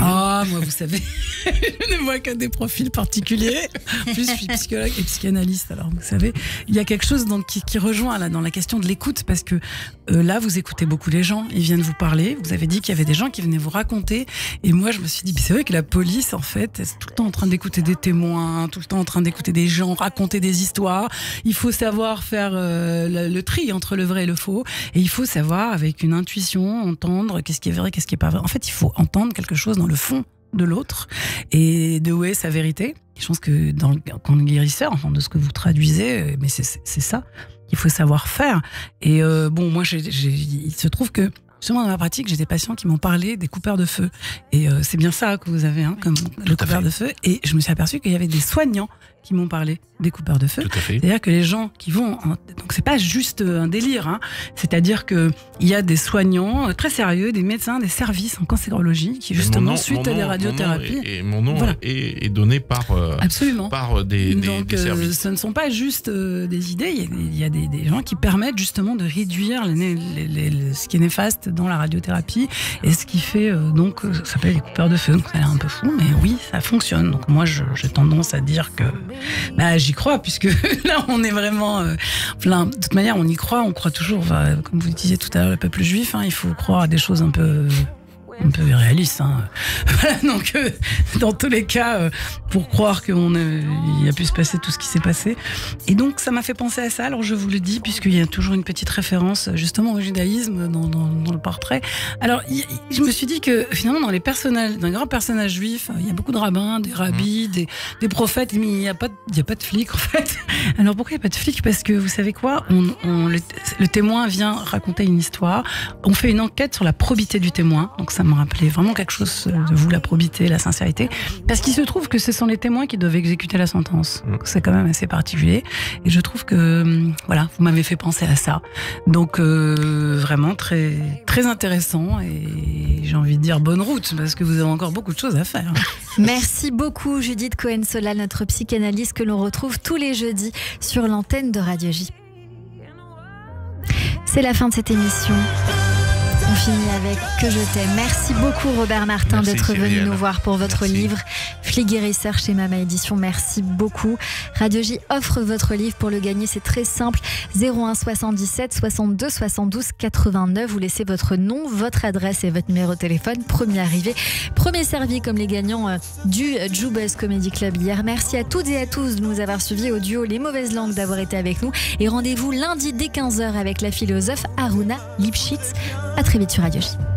Ah, moi, vous savez, je ne vois que des profils particuliers. En plus, je suis psychologue et psychanalyste. Alors, vous savez, il y a quelque chose donc, qui rejoint là, dans la question de l'écoute, parce que là, vous écoutez beaucoup les gens. Ils viennent vous parler. Vous avez dit qu'il y avait des gens qui venaient vous raconter. Et moi, je me suis dit, c'est vrai que la police, en fait, est tout le temps en train d'écouter des témoins, tout le temps en train d'écouter des gens raconter des histoires. Il faut savoir faire le tri entre le vrai et le faux. Et il faut savoir, avec une intuition, entendre qu'est-ce qui est vrai, qu'est-ce qui est pas vrai. En fait, il faut entendre quelque chose dans le fond de l'autre et de où est sa vérité. Je pense que dans le guérisseur, enfin, de ce que vous traduisez, mais c'est ça qu'il faut savoir faire. Et bon, moi, il se trouve que justement dans ma pratique, j'ai des patients qui m'ont parlé des coupeurs de feu. Et c'est bien ça que vous avez, comme le coupeur de feu. Et je me suis aperçu qu'il y avait des soignants qui m'ont parlé des coupeurs de feu. C'est-à-dire que les gens qui vont... Donc c'est pas juste un délire, hein. C'est-à-dire qu'il y a des soignants très sérieux, des médecins, des services en cancérologie qui justement, suite à des radiothérapies... Mon nom est donné par, absolument. Par des services. Ce ne sont pas juste des idées, il y a des gens qui permettent justement de réduire ce qui est néfaste dans la radiothérapie et ce qui fait... donc ça s'appelle les coupeurs de feu. Donc ça a l'air un peu fou, mais oui, ça fonctionne. Donc moi, j'ai tendance à dire que j'y crois, puisque là, on est vraiment plein. De toute manière, on y croit, on croit toujours. Comme vous le disiez tout à l'heure, le peuple juif, il faut croire à des choses un peu irréaliste. Voilà, donc, dans tous les cas, pour croire qu'il a pu se passer tout ce qui s'est passé. Et donc, ça m'a fait penser à ça. Alors, je vous le dis, puisqu'il y a toujours une petite référence, justement, au judaïsme dans le portrait. Alors, je me suis dit que, finalement, dans les grands personnages juifs, il y a beaucoup de rabbins, des rabbis, des prophètes, mais il n'y a pas de flics, en fait. Alors, pourquoi il n'y a pas de flics? Parce que, vous savez quoi? Le témoin vient raconter une histoire. On fait une enquête sur la probité du témoin. Donc, ça me rappelait vraiment quelque chose de vous, la probité, la sincérité, parce qu'il se trouve que ce sont les témoins qui doivent exécuter la sentence. Donc c'est quand même assez particulier, et je trouve que voilà, vous m'avez fait penser à ça. Donc vraiment très très intéressant, et j'ai envie de dire bonne route, parce que vous avez encore beaucoup de choses à faire. Merci beaucoup Judith Cohen-Solal, notre psychanalyste que l'on retrouve tous les jeudis sur l'antenne de Radio J. C'est la fin de cette émission. On finit avec Que je t'aime. Merci beaucoup Robert Martin d'être venu nous voir pour votre livre Flic guérisseur chez Mama Édition. Merci beaucoup. Radio J offre votre livre. Pour le gagner, c'est très simple. 01 77 62 72 89. Vous laissez votre nom, votre adresse et votre numéro de téléphone. Premier arrivé, premier servi, comme les gagnants du Jubuzz Comedy Club hier. Merci à toutes et à tous de nous avoir suivis, au duo Les Mauvaises Langues d'avoir été avec nous. Et rendez-vous lundi dès 15h avec la philosophe Aruna Lipschitz. À très vite sur Radio J.